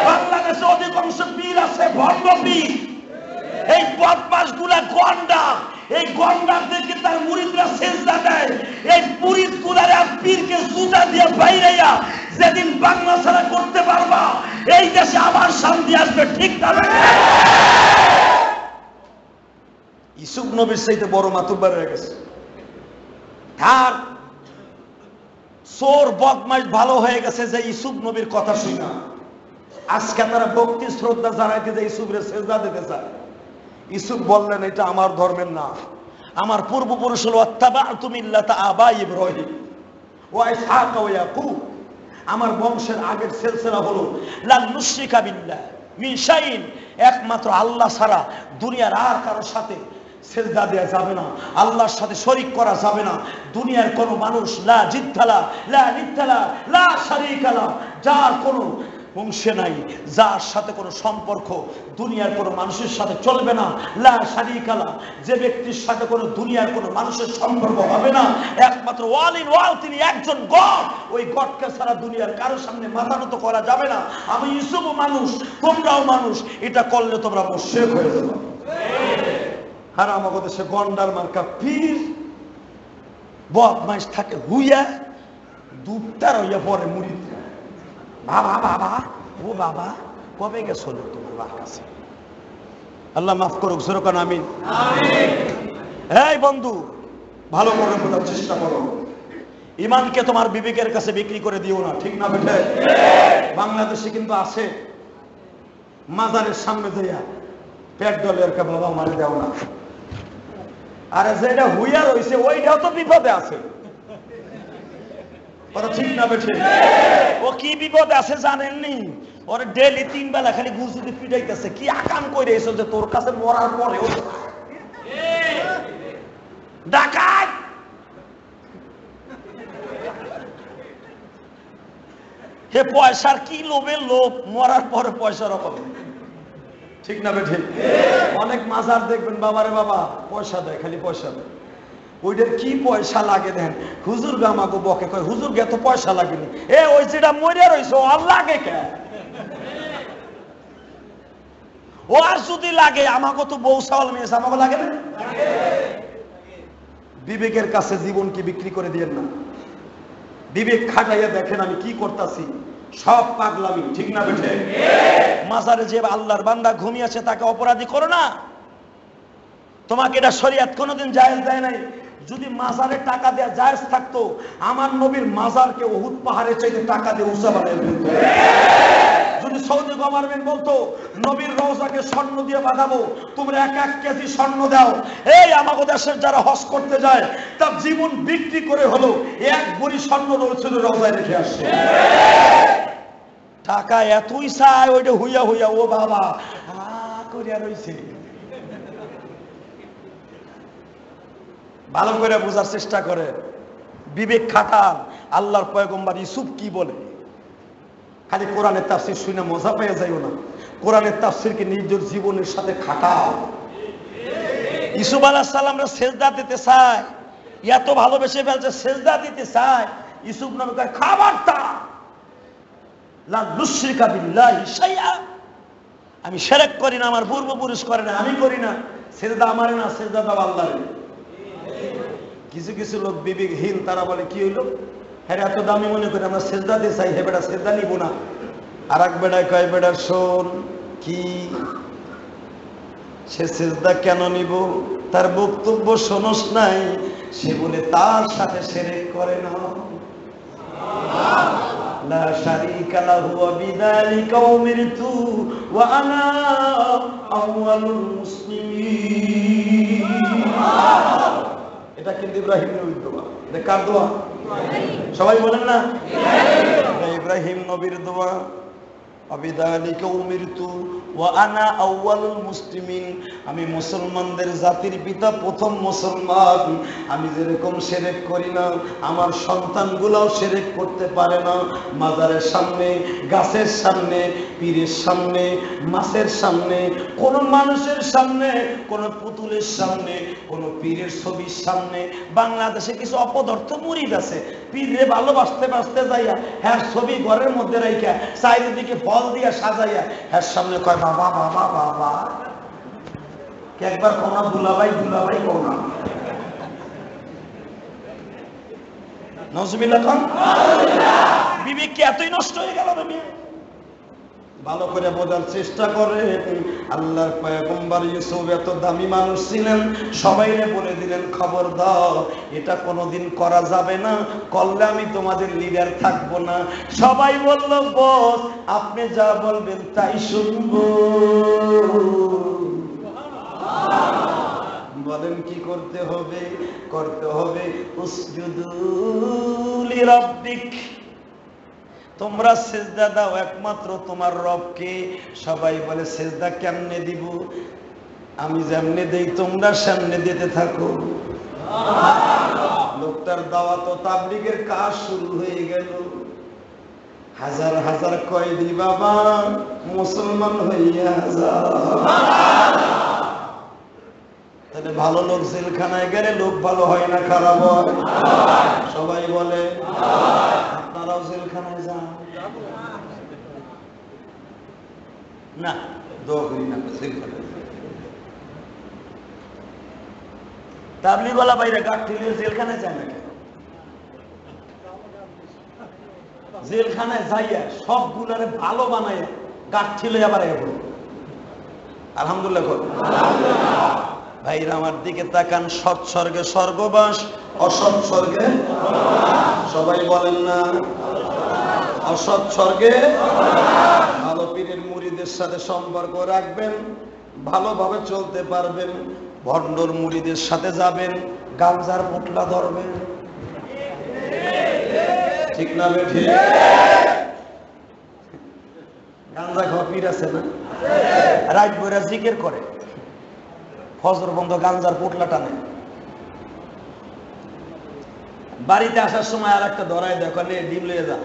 বাংলাদেশে অধিকাংশ পীর আছে ভণ্ড পীর। এই বদমাস গুলা গন্ডা, এই গন্ডারদেরকে তার মুরিদরা সেজদা দেয়। এই মুরিদ গুলারে আর পীরকে জুতা দিয়ে বাইরাইয়া যেদিন বাংলা ছাড়া করতে পারবা, এই দেশে আবার শান্তি আসবে। ঠিক না? ইউসুফ নবীর চাইতে বড় মাতুব্বার হয়ে গেছে। আর চোর বদমাশ ভালো হয়ে গেছে যে ইউসুফ নবীর কথা শুনা আজকে তারা ভক্তি শ্রদ্ধা জানাইতে যে ইউসুফের সেজদা দিতে চায়। ইউসুফ বললেন, এটা আমার ধর্মের না। আমার পূর্বপুরুষ হলো আত্তাবা'তু মিল্লাতা আবাই ইব্রাহিম ওয়া ইসহাক ওয়া ইয়াকুব। আমার বংশের আগের সিলসিলা হলো লা নুশরিকা বিল্লাহ মিন শাইইন, একমাত্র আল্লাহ ছাড়া দুনিয়ার আর কারোর সাথে সেজদা দেয়া যাবে না, আল্লাহর সাথে শরীক করা যাবে না। দুনিয়ার কোন মানুষ লা জিদ্দালা লা নিদ্দালা লা শারীকা লা, যার কোনো অংশে নাই, যার সাথে কোনো সম্পর্ক দুনিয়ার কোনো মানুষের সাথে চলবে না। লা শারীকা লাহ, যে ব্যক্তির সাথে কোনো দুনিয়ার কোনো মানুষের সম্পর্ক হবে না, একমাত্র ওয়াল ইন ওয়াল, তিনি একজন গড। ওই গডকে ছাড়া দুনিয়ার কারোর সামনে মাথা নত করা যাবে না। আমি ইউসুফও মানুষ, তোমরাও মানুষ, এটা করলে তোমরা মুশরিক হয়ে যাবে। আর আমাদের দেশে গন্ডার মার্কা পীর বদমাইশ থাকে হুইয়া, দুধটার হইয়া পরে মুড়ি। বাবা বাবা, ও বাবা, কবে গেছিল তোমার বাবার কাছে? আল্লাহ মাফ করুক, যেরকম আমিন। এই বন্ধু, ভালো করে বোঝার চেষ্টা করো। ইমানকে তোমার বিবেকের কাছে বিক্রি করে দিও না, ঠিক না বেটে? বাংলাদেশে কিন্তু আছে মাজারের সামনে যাইয়া পেট ডলের কে বাবা মারে দেও না। আরে যেটা হুইয়া রয়েছে ওইটাও তো বিপদে আছে, ঠিক না বেটে? ও কি বিপদে আছে জানেননি? ওরে ডেইলি 3 বেলা খালি গুজুরি পিটাইতেছে। কি আকাম কইরে এসো যে তোর কাছে মরার পরে ও ডাকাত। হে পয়সার কি লোভের লোভ, মরার পরে পয়সার অভাব, ঠিক না বেঠে? অনেক মাজার দেখবেন বাবারে বাবা পয়সা দেয়, খালি পয়সা দেয়। ওইটার কি পয়সা লাগে দেন? হুজুর গে আমাকে বকে, কয় হুজুর গে তো পয়সা লাগেনি। এ ওই যেটা মরে রয়েছে ও আর লাগে কে? ও আর যদি লাগে আমাকে তো বউ চাওয়াল মেয়েছে, আমাকে লাগে না? বিবেকের কাছে জীবনকে বিক্রি করে দিয়েন না। বিবেক খাটাইয়া দেখেন আমি কি করতেছি, সব পাগলামি, ঠিক না বেঠে? মাজারে যে আল্লাহর বান্দা ঘুমিয়েছে তাকে অপরাধী করো না। তোমাকে এটা শরীয়ত কোনোদিন জায়েজ দেয় নাই। যদি মাজারে টাকা দেয়া জায়েজ থাকতো, আমার নবীর মাজারকে উহুদ পাহাড়ে চাইতে টাকা দিয়ে উঁচা বানিয়ে ফেলতো। যদি সৌদি গভর্নমেন্ট বলতো নবীর রওজাকে স্বর্ণ দিয়ে বাঁধাবো, তোমরা 1 কেজি স্বর্ণ দাও, এই আমাদের দেশের যারা হজ করতে যায় তার জীবন বিক্রি করে হলো 1 ভরি স্বর্ণ রওজায় রেখে আসছে। টাকা এতই চায়, ওইটা হইয়া হইয়া ও বাবা করিয়া রইছে। ভালো করে বোঝার চেষ্টা করে, বিবেক খাটান। আল্লাহর পয়গম্বর ইউসুফ কি বলে? খালি কোরআনের তাফসীর শুনে মজা পেয়ে যাইও না, কোরআনের তাফসীরকে নিজের জীবনের সাথে খাটাও। ইউসুফ আলাইহিস সালামরা সেজদা দিতে চায়, এত ভালোবেসে ফেলছে, সেজদা দিতে চায়। ইউসুফ নবী কয় খবরদার, লা নুশরিকা বিল্লাহি শাইআ, আমি শিরক করি না, আমার পূর্বপুরুষ করে না, আমি করি না। সেজদা আমারে না, সেজদা দাও আল্লাহরে। কিছু কিছু লোক বিবেকহীন, তারা বলে কি হইলো, হ্যাঁ এত দামি মনে করে আমরা সেজদা দিয়ে চাই, হে বেটা সেজদা নিব না। আর এক বেটায় কয় বেটা শোন, কি সে সেজদা কেন নিব? তার বক্তব্য শোনস নাই, সে বলে তার সাথে শিরক করে না। লা শারীকা লাহু ওয়া বিযালিকা উমিরতু ওয়া আনা আউয়ালুল মুসলিমিন। এটা কিন্তু ইব্রাহিম নবীর দোয়া। এটা কার দোয়া? সবাই বলেন না, ইব্রাহিম নবীর দোয়া। আবিদালিকা উমিরতু ওয়া আনা আউয়ালুল মুসলিমিন, আমি মুসলমানদের জাতির পিতা, প্রথম মুসলমান। আমি যেরকম শিরক করি না, আমার সন্তানগুলোও শিরক করতে পারে না। মাজারের সামনে, গাছের সামনে, পীরের সামনে, মাছের সামনে, কোন মানুষের সামনে, কোন পুতুলের সামনে, কোন পীরের ছবির সামনে। বাংলাদেশে কিছু অপদার্থ মুরিদ আছে, পীরে ভালোবাসতে বাসতে যাইয়া হ্যাঁ ছবি ঘরের মধ্যে রাইখা চারিদিকে ফল দিয়া সাজাইয়া হ্যাঁ সামনে কয় বাবা বাবা বাবা। একবার কোনা দুলাভাই দুলাভাই কোনা নজবিল্লাহ খান। বিবেক কি এতই নষ্ট হয়ে গেল? ভালো করে বোঝার চেষ্টা করে। আল্লাহর পয়গম্বর ইউসুফ এত দামি মানুষ ছিলেন, সবাইরে বলে দিলেন খবর দাও, এটা কোনোদিন করা যাবে না, করলে আমি তোমাদের লিডার থাকবো না। সবাই বলল বস আপনি যা বলবেন তাই শুনবো। বলেন কি করতে হবে? করতে হবে উসজুদু লিরাব্বিক, তোমরা সেজদা দাও একমাত্র তোমার রবকে। সবাই বলে সেজদা কেমনে দিব? আমি যেমনে দেই তোমরা সামনে দিতে থাকো। লোকটার দাওয়াত ও তাবলীগের কাজ শুরু হয়ে গেল। হাজার হাজার কয়েদি বাবা মুসলমান হইয়া যায়। তাহলে ভালো লোক জেলখানায় গেলে লোক ভালো হয় না খারাপ হয়? সবাই বলে আপনারাও জেলখানায় যান না? দোয়া করি না জেলখানায়। তাবলিগওয়ালা বাইরে গাঠ ঠেলে জেলখানায় যায় না কেন? জেলখানায় যাইয়া সবগুলারে ভালো বানাইয়া গাঠ ঠেলে আবার এগোলো। আলহামদুলিল্লাহ কর। ভাইরা আমার দিকে তাকান। সৎ স্বর্গে স্বর্গবাস, অসৎ স্বর্গে সবাই বলেন না অসৎ স্বর্গে। ভালো পীরের মুরিদের সাথে সম্পর্ক রাখবেন, ভালোভাবে চলতে পারবেন। ভণ্ডর মুরিদের সাথে যাবেন, গাঞ্জার পোটলা ধরবেন। ঠিক না বেঠি? গাঞ্জা খাওয়া পীর আছে না? রাত বইরা জিকির করে, ফজর বন্ধ গাঞ্জার পোটলা টানে। বাড়িতে আসার সময় আর একটা ধরায় দেখো, ডিম লয়ে যা।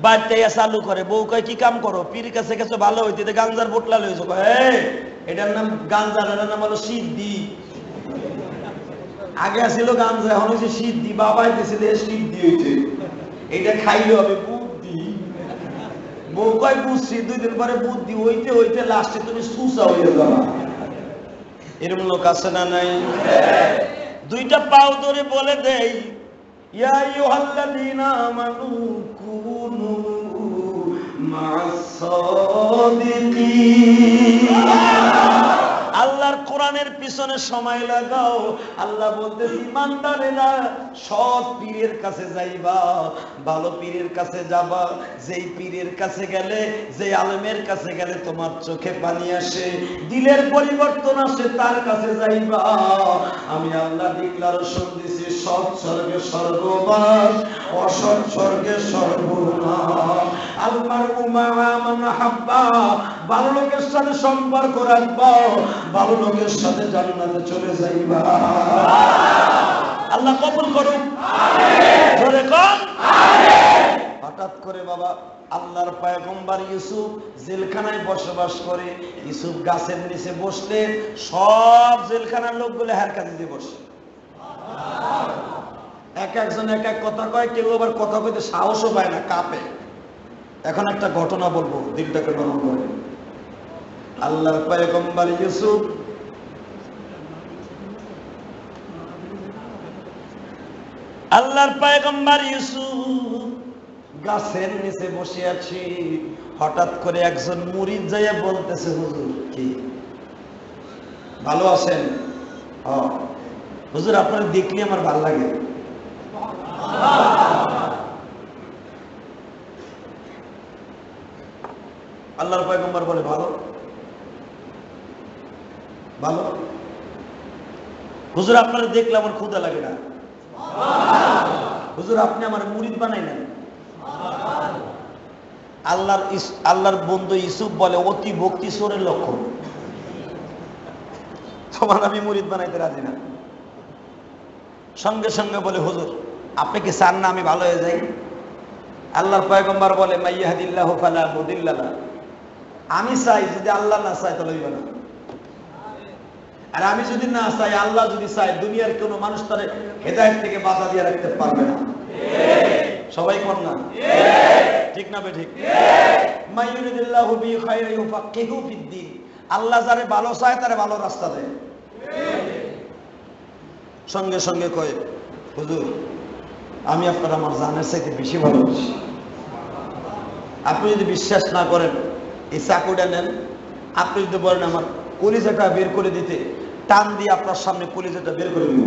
বাড়িতে চালু করে, বউ কয় কি কাম করো? পীর কাছে গেছো ভালো হইতে, গাঞ্জার পোটলা লয়েছো। এটার নাম গাঞ্জার, এটার নাম হলো সিদ্ধি। আগে আসছিল গাঞ্জা, এখন হয়েছে সিদ্ধি। বাবাই দিয়েছিল সিদ্ধি হয়েছে, এটা খাইলে হবে বুদ্ধি। বউ কয় বুঝছি, 2 দিন পরে বুদ্ধি হইতে হইতে লাস্টে তুমি সুসা হয়ে যাবা। এরকম লোক আছে না নাই? দুইটা পাও ধরে বলে দেই, ইয়া আইয়ুহাল্লাযীনা আমানু কুনু মা'আস সাদিকিন। আল্লাহর কোরআনের পিছনে সময় লাগাও। আল্লাহ বলতেছে ইমানদারেরা সৎ পীরের কাছে যাইবা, ভালো পীরের কাছে যাবা। যেই পীরের কাছে গেলে, যে আলেমের কাছে গেলে তোমার চোখে পানি আসে, দিলের পরিবর্তন আসে, তার কাছে যাইবা। আমি আল্লাহ ডিক্লারেশন দিছি, সৎ স্বর্গে স্বর্গবাস, অসৎ স্বর্গে সর্বনাশ। আল্লাহর উম্মাহ মান হাব্বা, ভালো লোকের সাথে সম্পর্ক রাখবা, ভালো লোকের সাথে জান্নাতে চলে যাইবা। আল্লাহ কবুল করুক। আমিন। জোরে কর আমিন। হঠাৎ করে বাবা আল্লাহর পয়গম্বর ইউসুফ জেলখানায় বসবাস করে। ইউসুফ গাছের নিচে বসলে সব জেলখানার লোকগুলো হার কাছে দিয়ে বসে। এক একজন এক এক কথা কয়, কেউ আবার কথা কইতে সাহসও পায় না, কাঁপে। এখন একটা ঘটনা বলবো, দিলটাকে নরম করে। আল্লাহর পয়গম্বর ইউসুফ গাছের নিচে বসে আছি। হঠাৎ করে একজন মুরিদ যাইয়া বলতেছে, হুজুর কি ভালো আছেন? হুজুর আপনার দেখলে আমার ভালো লাগে। আল্লাহর পয়গম্বর বলে ভালো ভালো। হুজুর আপনারা দেখলে আমার ক্ষুধা লাগে না। হুজুর আপনি আমার মুরিদ বানাই না। আল্লাহর বন্ধু ইউসুফ বলে অতি ভক্তি চোরের লক্ষণ। তোমার আমি মুরিদ বানাইতে রাজি না। সঙ্গে সঙ্গে বলে, হুজুর আপনি কি চান না আমি ভালো হয়ে যাই? আল্লাহর পয়গম্বর বলে, মাইয়াহদিল্লাহু ফালা মুদিল্লা লাহু। আমি চাই, যদি আল্লাহ না চায় তাহলে হইবে না। আর আমি যদি না চাই, আল্লাহ যদি চায়, দুনিয়ার কোনো মানুষ তার হেদায়েত থেকে বাধা দিয়ে রাখতে পারবে না। সবাই কর না ঠিক না বে ঠিক? মাইয়ুরিদিল্লাহু বি খায়রিন ইউফাক্কিহু ফিদ্দীন। আল্লাহ যারে ভালো চায় তারে ভালো রাস্তা দেয়। সঙ্গে সঙ্গে কয়, হুজুর আমি আপনার আমার জানের চাইতে বেশি ভালোবাসি। আপনি যদি বিশ্বাস না করেন, এই চাকুটা নেন। আপনি যদি বলেন আমার কলিজাটা বের করে দিতে, টান দিয়ে আপনার সামনে কলিজাটা বের করে দিব।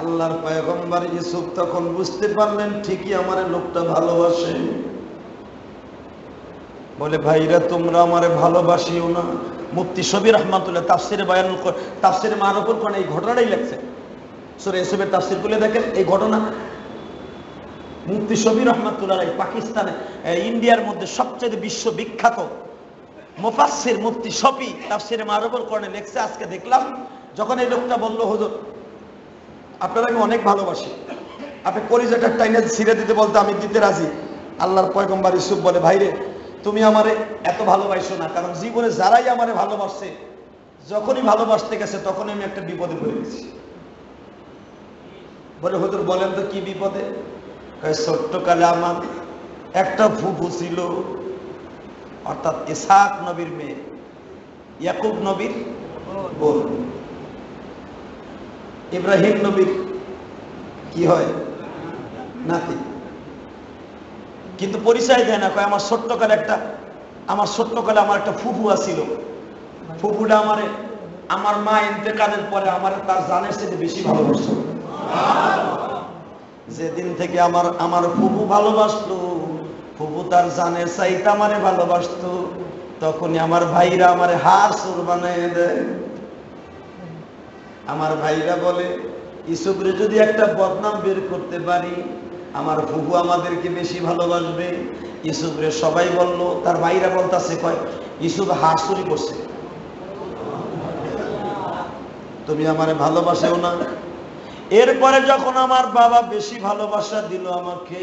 আল্লাহর পয়গম্বর ইউসুফ তখন বুঝতে পারলেন ঠিকই আমার লোকটা ভালোবাসে। বলে, ভাইরা তোমরা আমারে ভালোবাসিও না। মুফতি শবীর রহমাতুল্লাহ তাফসিরে বায়ানুল তাফসিরে মারুফুল কোরআন এই ঘটনাটাই লিখছে। সূরা ইউসুফের তাফসির খুলে দেখেন, এই ঘটনা মুফতি শবীর রহমাতুল্লাহ পাকিস্তানে, ইন্ডিয়ার মধ্যে সবচেয়ে বিশ্ববিখ্যাত মুফাসসির মুফতি শফি তাফসিরে মারুফুল কোরআনে লিখছে। আজকে দেখলাম যখন এই লোকটা বলল, হুজুর আপনারা আমি অনেক ভালোবাসি, আপনি কলিজাটা টাইনে ছিঁড়ে দিতে বলতে আমি দিতে রাজি। আল্লাহর পয়গম্বর ইউসুফ বলে, ভাইরে তুমি আমারে এত ভালোবাসো না, কারণ জীবনে যারাই আমারে ভালোবাসছে, যখনই ভালোবাসতে গেছে তখনই আমি একটা বিপদে পড়ে গেছি। বলে, হুজুর বলেন তো কি বিপদে? ছোট্টকালে আমার একটা ফুফু ছিল, অর্থাৎ ইসহাক নবীর মেয়ে, ইয়াকুব নবীর বোন, ইব্রাহিম নবীর কি হয় নাতি, কিন্তু পরিচয় দেয় না। কয় আমার ছোট্টকালে আমার একটা ফুফু আছিল, ফুফুটা আমার মা ইন্তেকালের পরে আমার তার জানের সাথে বেশি ভালোবাসত। যেদিন থেকে আমার ফুফু ভালোবাসতো, ফুফু তার জানের চাইতে আমারে ভালোবাসতো, তখনই আমার ভাইরা আমারে হার সুর বানিয়ে দেয়। আমার ভাইরা বলে, ইউসুফরে যদি একটা বদনাম বের করতে পারি, আমার ফুফু আমাদেরকে বেশি ভালোবাসবে। ইউসুফরে সবাই বলল, তার ভাইরা বলতাছে, কয় ইউসুফ হার চুরি করছে, তুমি আমারে ভালোবাসেও না। এরপরে যখন আমার বাবা বেশি ভালোবাসা দিল আমাকে,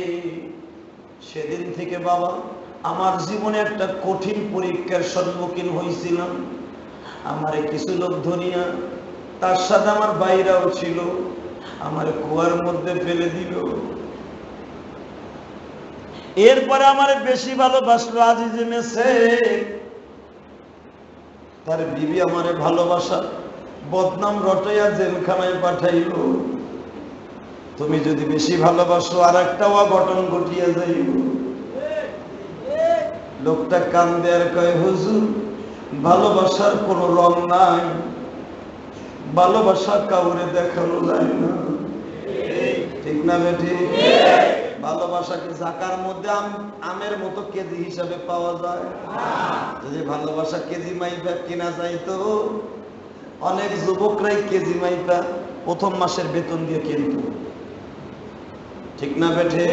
সেদিন থেকে বাবা আমার জীবনে একটা কঠিন পরীক্ষার সম্মুখীন হয়েছিলাম। আমারে কিছু লোক ধরিয়া, তার সাথে আমার ভাইরাও ছিল, আমার কুয়ার মধ্যে ফেলে দিল। এরপরে আমারে বেশি ভালোবাসলো আজিজে মেসে, তার বিবি আমারে ভালোবাসা বদনাম রটাইয়া জেলখানায় পাঠাইল। তুমি যদি বেশি ভালোবাসো আর একটা অঘটন ঘটিয়া যাইব। লোকটা কান্দে আর কয়, হুজুর ভালোবাসার কোনো রং নাই, ভালোবাসা কাউরে দেখানো যায় না, ঠিক না বেটি? ভালোবাসাকে জাকার মধ্যে আমের মতো কেজি হিসাবে পাওয়া যায়। যদি ভালোবাসা কেজি মাইপা কিনা যাইতো, অনেক যুবকরাই কেজি মাইপা প্রথম মাসের বেতন দিয়ে কিনত, ঠিক না বেঠে?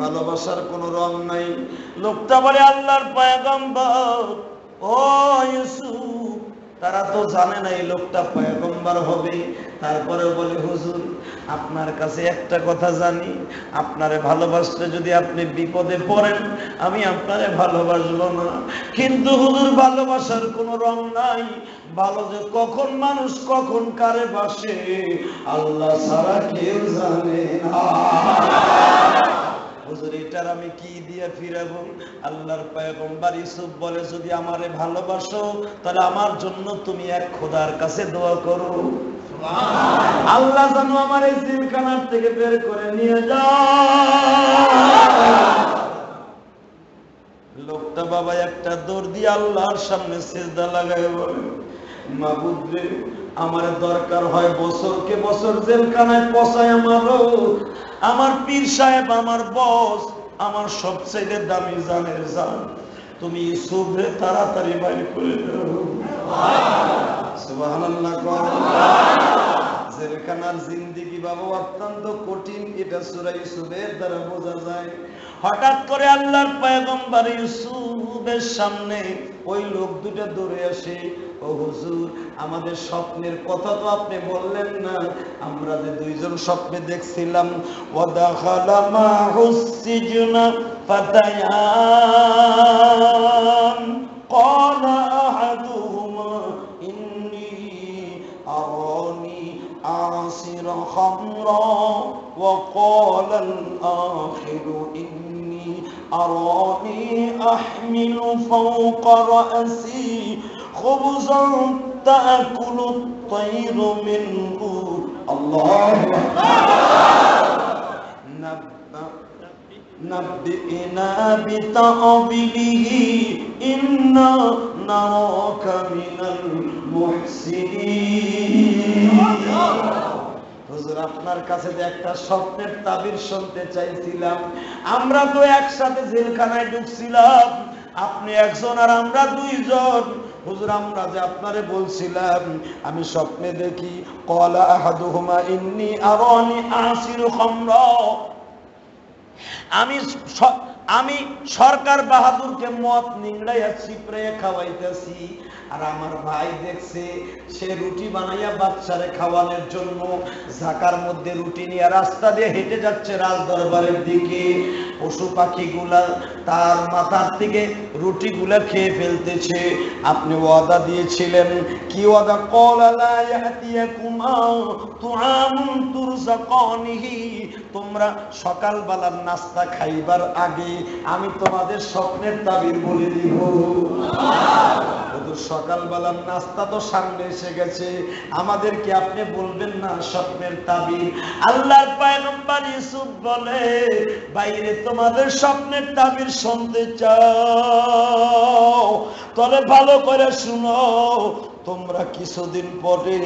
ভালোবাসার কোনো রং নাই। লোকটা বলে, আল্লাহর পয়গম্বর ও ইউসুফ, তারা তো জানে না এই লোকটা পয়গম্বর হবে। তারপরে বলে, হুজুর আপনার কাছে একটা কথা জানি, আপনারে ভালোবাসলে যদি আপনি বিপদে পড়েন, আমি আপনারে ভালোবাসবো না। কিন্তু হুজুর ভালোবাসার কোনো রং নাই, ভালো যে কখন মানুষ কখন কারে বাসে আল্লাহ ছাড়া কেউ জানে না। হুজুর এটার আমি কি দিয়ে ফিরাবো? আল্লাহর পয়গম্বর ইউসুফ বলে, যদি আমারে ভালোবাসো তাহলে আমার জন্য তুমি এক খোদার কাছে দোয়া করো, আল্লাহ যেন আমার এই জেলখানার থেকে বের করে নিয়ে যায়। লোকটা বাবা একটা দৌড় দিয়ে আল্লাহর সামনে সিজদা লাগায় বলে, মাবুদ রে, আমার দরকার হয় বছরকে বছর জেলখানায় পচায় আমারও, আমার পীর সাহেব, আমার বস, আমার সবচেয়ে দামি জানের জান, তুমি ইউসুফরে তাড়াতাড়ি বাইর করে দাও। সুবহানাল্লাহ। জেলখানার জিন্দেগি বাবা অত্যন্ত কঠিন, এটা সূরা ইউসুফের দ্বারা বোঝা যায়। হঠাৎ করে আল্লাহর পয়গম্বর ইউসুফের সামনে ওই লোক দুটো দৌড়ে আসে, ও হুজুর আমাদের স্বপ্নের কথা তো আপনি বললেন না, আমরা যে দুইজন স্বপ্নে দেখছিলাম, ওয়াদাখালা মাহুস সিজনা ফাতায়ান ক্বালা আহাদুহুমা ইন্নী আরানি আসির খামরা ওয়া ক্বালা আল-আখিরু ইন্নী আরানি আহমিলু ফাওকা রাসি خبزا تأكل الطير منه الله نبئنا بتأويله إنا نراك من المحسنين হুজুর আপনার কাছে যে একটা স্বপ্নের তাবির শুনতে চাইছিলাম, আমরা তো একসাথে জেলখানায় ঢুকছিলাম, আপনি একজন আর আমরা দুইজন। হুজুর আমরা যে আপনারে বলছিলাম, আমি স্বপ্নে দেখি ক্বালা আহাদুহুমা ইন্নী আরানি আসিরু খামরা, আমি আমি সরকার বাহাদুরকে মদ নিংড়াইয়া চিপড়াইয়া খাওয়াইতেছি, আর আমার ভাই দেখছে সে রুটি বানাইয়া বাচ্চারে খাওয়ানোর জন্য ঝাঁকার মধ্যে রুটি নিয়ে রাস্তা দিয়ে হেঁটে যাচ্ছে রাজদরবারের দিকে। পশু পাখিগুলা তার মাথার থেকে রুটিগুলা খেয়ে ফেলতেছে। আপনি ওয়াদা দিয়েছিলেন, কি ওয়াদা? ক্বালা লা ইয়াতিয়াকুমা তুআমুন তুরযাকানিহি, তোমরা সকালবেলার নাস্তা খাইবার আগে আমি তোমাদের স্বপ্নের তাবির বলে দিব। সকালবেলার নাস্তা তো সামনে এসে গেছে, আমাদেরকে আপনি বলবেন না স্বপ্নের তাবির? আল্লাহর পয়গম্বর ইউসুফ বলে, বাইরে তোমাদের স্বপ্নের তাবির শুনতে চাও? তবে ভালো করে শুনো, তোমরা কিছুদিন পরে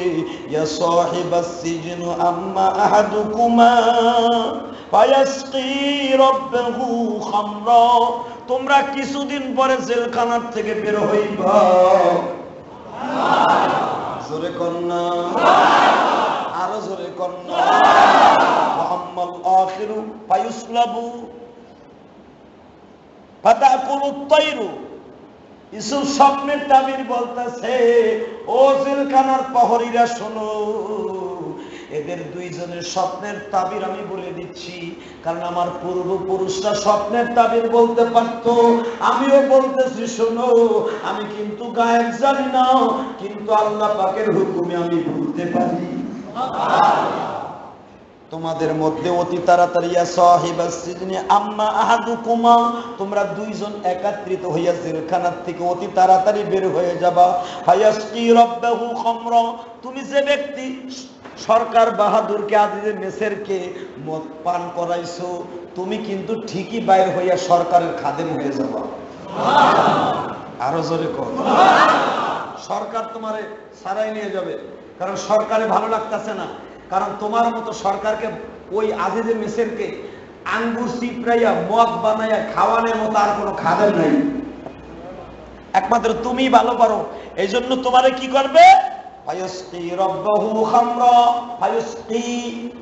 ইয়া সাহিবাস সিজনু আম্মা আহাদুকুমা ফায়াসকি রাব্বাহু খামরা, তোমরা কিছুদিন পরে জেলখানার থেকে বের হইবা। জোরে কন্যা, আরো জোরে কন্যা। আম্মাল আখিরু ফায়ুসলাবু ফাতাকুলুত তায়রু। ইউসুফ স্বপ্নের তাবির বলতেছে, ও জেলখানার প্রহরীরা শোনো, এদের দুইজনের স্বপ্নের তাবির আমি বলে দিচ্ছি, কারণ আমার পূর্বপুরুষরা স্বপ্নের তাবির বলতে পারত, আমিও বলতেছি শোনো। আমি কিন্তু গায়েব জানি না, কিন্তু আল্লাহ পাকের হুকুমে আমি বলতে পারি। তোমাদের মধ্যে অতি তাড়াতাড়ি ইয়া সাহিবাস সিজনি আম্মা আহাদুকুমা, তোমরা দুইজন একত্রিত হইয়া জেলখানার থেকে অতি তাড়াতাড়ি বের হয়ে যাবা। ফায়াসকি রাব্বাহু খামরা, তুমি যে ব্যক্তি সরকার বাহাদুরকে আজিজে মেসেরকে মদ পান করাইছো, তুমি কিন্তু ঠিকই বাইর হইয়া সরকারের খাদেম হয়ে যাবা। আরো জোরে কর। সরকার তোমারে সারাই নিয়ে যাবে, কারণ সরকারে ভালো লাগতেছে না, কারণ তোমার মতো সরকারকে ওই আজিজে মেসেরকে আঙ্গুর চিপড়াইয়া মদ বানাইয়া খাওয়ানোর মতো আর কোনো খাদেম নাই, একমাত্র তুমি ভালো পারো। এই জন্য তোমারে কি করবে? ফায়ুসকি রাব্বাহু খামরা, ফায়ুসকি,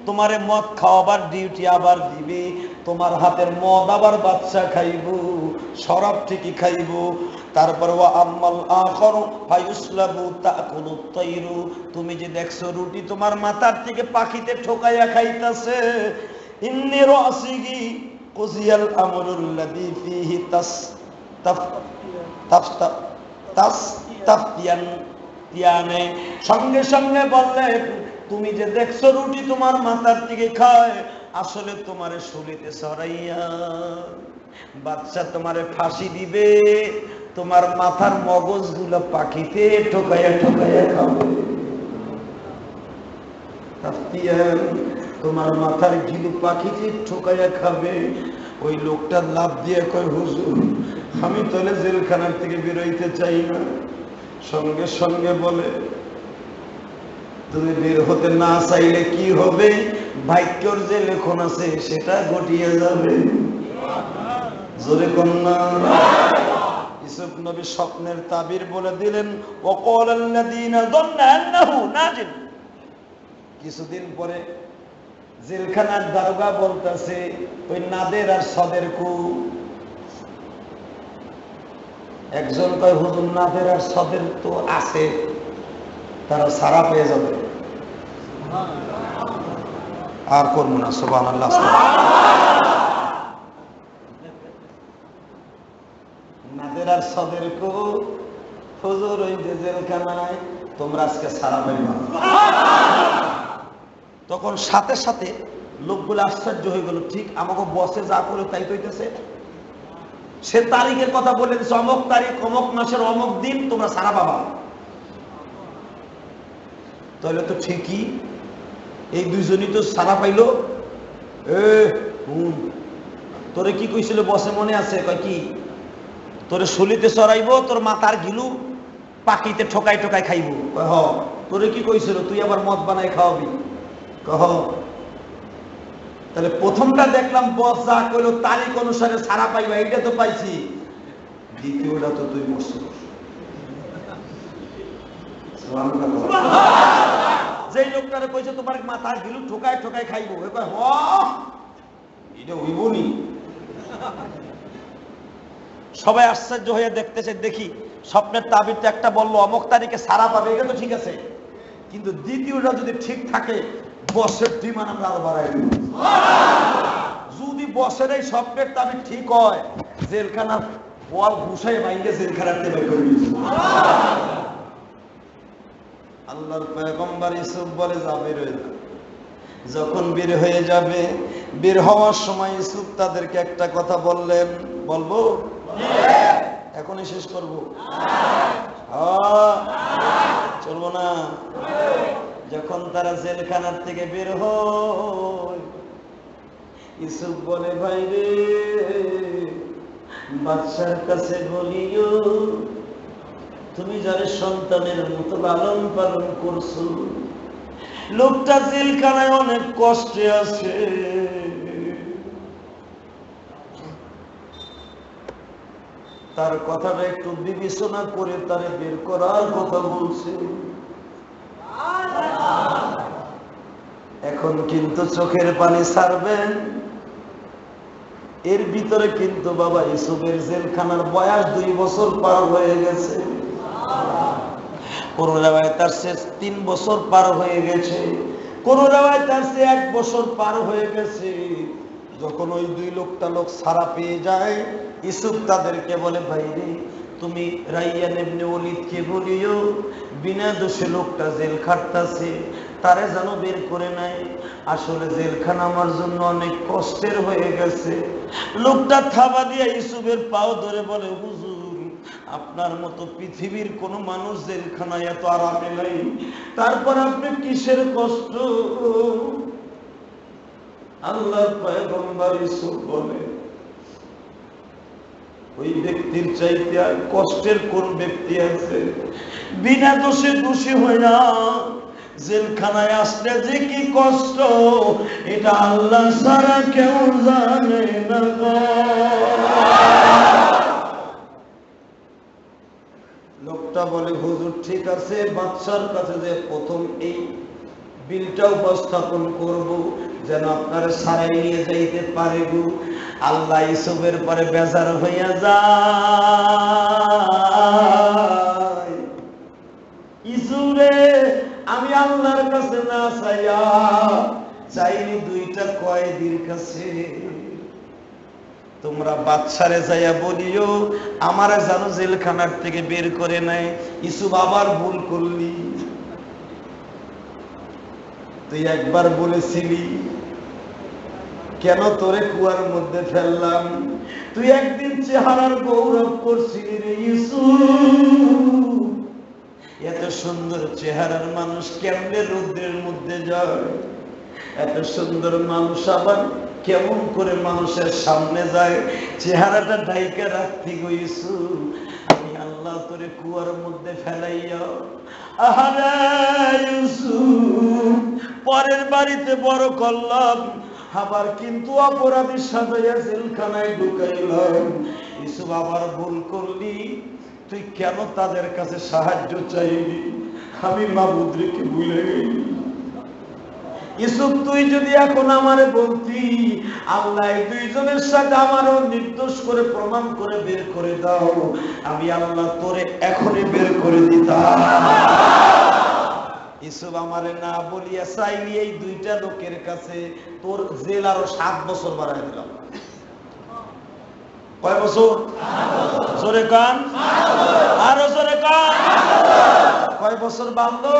তোমারে মদ খাওয়াবার ডিউটি আবার দিবে। তোমার হাতের মদ আবার বাচ্চা খাইব, শরাব ঠিকই খাইব। তারপর ওয়া আম্মাল আখারু ফায়ুসলাবু তাকুলুত তায়রু, তুমি যে দেখছো রুটি তোমার মাথার থেকে পাখিতে ঠোকাইয়া খাইতাছে। ইন্নী রাসিগি কুজিয়াল আমরুল্লাযী ফীহি তাফতিয়ান, সঙ্গে সঙ্গে বললে, তুমি যে দেখছো রুটি তোমার মাথার থেকে খায়, আসলে তোমারে শুলিতে সরাইয়া বাচ্চা তোমারে ফাঁসি দিবে, তোমার মাথার মগজগুলো পাখিতে ঠোকাইয়া ঠোকাইয়া খাবে। তোমার মাথার গিলু পাখিতে ঠোকাইয়া খাবে। ওই লোকটা লাভ দিয়ে কয়, হুজুর আমি তাহলে জেলখানার থেকে বেরোইতে চাই না। সঙ্গে সঙ্গে বলে, তুমি বের হতে না চাইলে কি হবে? ভাগ্যর যে লেখন আছে সেটা ঘটিয়ে যাবে। জোরে কন্যা। ইউসুফ নবী স্বপ্নের তাবির বলে দিলেন, ওয়াকালাল্লাযীনা যান্না আন্নাহু নাজিন। কিছুদিন পরে জেলখানার দারোগা বলতেছে, ওই নাদের আর সদের কু। একজন কয়, হুজুর নাদের আর সদের তো আছে, তারা সারা পেয়ে যাবে। আর করবো না, সুবহানাল্লাহ। নাদের আর সদের কু, হুজুর ওই যে জেলখানায় তোমরা আজকে সারা পাইবা। তখন সাথে সাথে লোকগুলো আশ্চর্য হয়ে গেল, ঠিক আমাকে বসে যা করে তাই কইতেছে। সে তারিখের কথা বলে দিচ্ছে, অমুক তারিখ অমুক মাসের অমুক দিন তোমরা সারা পাবা। তাহলে তো ঠিকই, এই দুইজনই তো সারা পাইলো। তোরে কি কইছিল বসে মনে আছে? কয় কি? তোরে শুলিতে চড়াইব, তোর মাথার গিলু পাখিতে ঠোকাই ঠোকাই খাইব। কয় হ। তোরে কি কইছিল তুই আবার মদ বানাই খাওয়াবি? কহ। তাহলে প্রথমটা দেখলাম বস যা কইলো তারিখ অনুসারে সারা পাইবা, এইটা তো পাইছি। দ্বিতীয়টা তো তুই মরছ। যে লোকটারে কইছে তোমার মাথার গিলু ঠোকায় ঠোকায় খাইবো, এটা হইব নি। সবাই আশ্চর্য হয়ে দেখতেছে, দেখি স্বপ্নের তাবিরটা একটা বললো অমুক তারিখে সারা পাবে, এটা তো ঠিক আছে, কিন্তু দ্বিতীয়টা যদি ঠিক থাকে বসের ডিমান্ড আমরা আরো বাড়াই দিব। যদি বসের এই স্বপ্নের তাবির ঠিক হয়, জেলখানার ওয়াল ঘুষাই বাইরে জেলখানাতে বের করে দিয়েছে। আল্লাহর পয়গম্বর ইউসুফ বলে যা বের হয়ে যাবে। যখন বের হয়ে যাবে, বের হওয়ার সময় ইউসুফ তাদেরকে একটা কথা বললেন, বলবো এখনই শেষ করবো? চলবো না? যখন তারা জেলখানার থেকে বের হয়, ইউসুফ বলে ভাই রে, বাদশার কাছে বলিও তুমি যারে সন্তানের মতো লালন পালন করছো, লোকটা জেলখানায় অনেক কষ্টে আছে, তার কথাটা একটু বিবেচনা করে তারে বের করার কথা বলছে। এখন কিন্তু চোখের পানি ছাড়বেন। এর ভিতরে কিন্তু বাবা ইউসুফের জেলখানার বয়স 2 বছর পার হয়ে গেছে, কোন রায় তার শেষ 3 বছর পার হয়ে গেছে, কোন রায় তার সে 1 বছর পার হয়ে গেছে। যখন ওই 2 লোকটা লোক ছাড়া পেয়ে যায়, ইউসুফ তাদেরকে বলে ভাই রে, তুমি রাইয়ান ইবনে ওলীদকে বলিও বিনা দোষে লোকটা জেল খাটতাছে, তারে যেন বের করে নাই। আসলে জেলখানা আমার জন্য অনেক কষ্টের হয়ে গেছে। লোকটা থাবা দিয়ে ইউসুফের পাও ধরে বলে, হুজুর আপনার মতো পৃথিবীর কোন মানুষ জেলখানায় এত আরামে নাই, তারপর আপনি কিসের কষ্ট? আল্লাহর পয়গম্বর ইউসুফ বলে, ওই ব্যক্তির চাইতে আর কষ্টের কোন ব্যক্তি আছে? বিনা দোষে দোষী হয় না জেলখানায় আসলে যে কি কষ্ট, এটা আল্লাহ ছাড়া কেউ জানে না। লোকটা বলে, হুজুর ঠিক আছে, বাদশার কাছে যে প্রথম এই বিলটা উপস্থাপন করব, যেন আপনারা সারাই নিয়ে যাইতে পারে গো। আল্লাহ ইউসুফের পরে বেজার হইয়া যায়, ইউসুফে আমি আল্লাহর কাছে না চাইয়া চাইনি 2টা কয়েদির কাছে, তোমরা বাদশারে যাইয়া বলিও আমারে যেন জেলখানার থেকে বের করে নেয়। ইউসুফ আবার ভুল করলি, তুই একবার বলেছিলি কেন তোরে কুয়ার মধ্যে ফেললাম, তুই একদিন চেহারার গৌরব করছিলি রে ইউসুফ, এত সুন্দর চেহারার মানুষ কেমনে রৌদ্রের মধ্যে যায়, এত সুন্দর মানুষ আবার কেমন করে মানুষের সামনে যায়, চেহারাটা ঢাইকা রাখতে গো ইউসুফ, আমি আল্লাহ তোরে কুয়ার মধ্যে ফেলাইয়া, আহারে ইউসুফ পরের বাড়িতে বড় করলাম, আবার কিন্তু অপরাধী সাজাইয়া জেলখানায় ঢুকাইলাম। ইউসুফ আবার ভুল করলি, তুই কেন তাদের কাছে সাহায্য চাইলি, আমি মাবুদকে ভুলে গেলি। ইউসুফ তুই যদি এখন আমারে বলতি আল্লাহ 2 জনের সাথে আমারও নির্দোষ করে প্রমাণ করে বের করে দাও, আমি আল্লাহ তোরে এখনই বের করে দিতাম। ইউসুফ আমারে না বলিয়া চাইলি এই 2টা লোকের কাছে তোর জেল আরো 7 বছর বাড়াই দিলাম। কয় বছর? জোরে কান, আরো জোরে কান। কয় বছর বাঁধলো?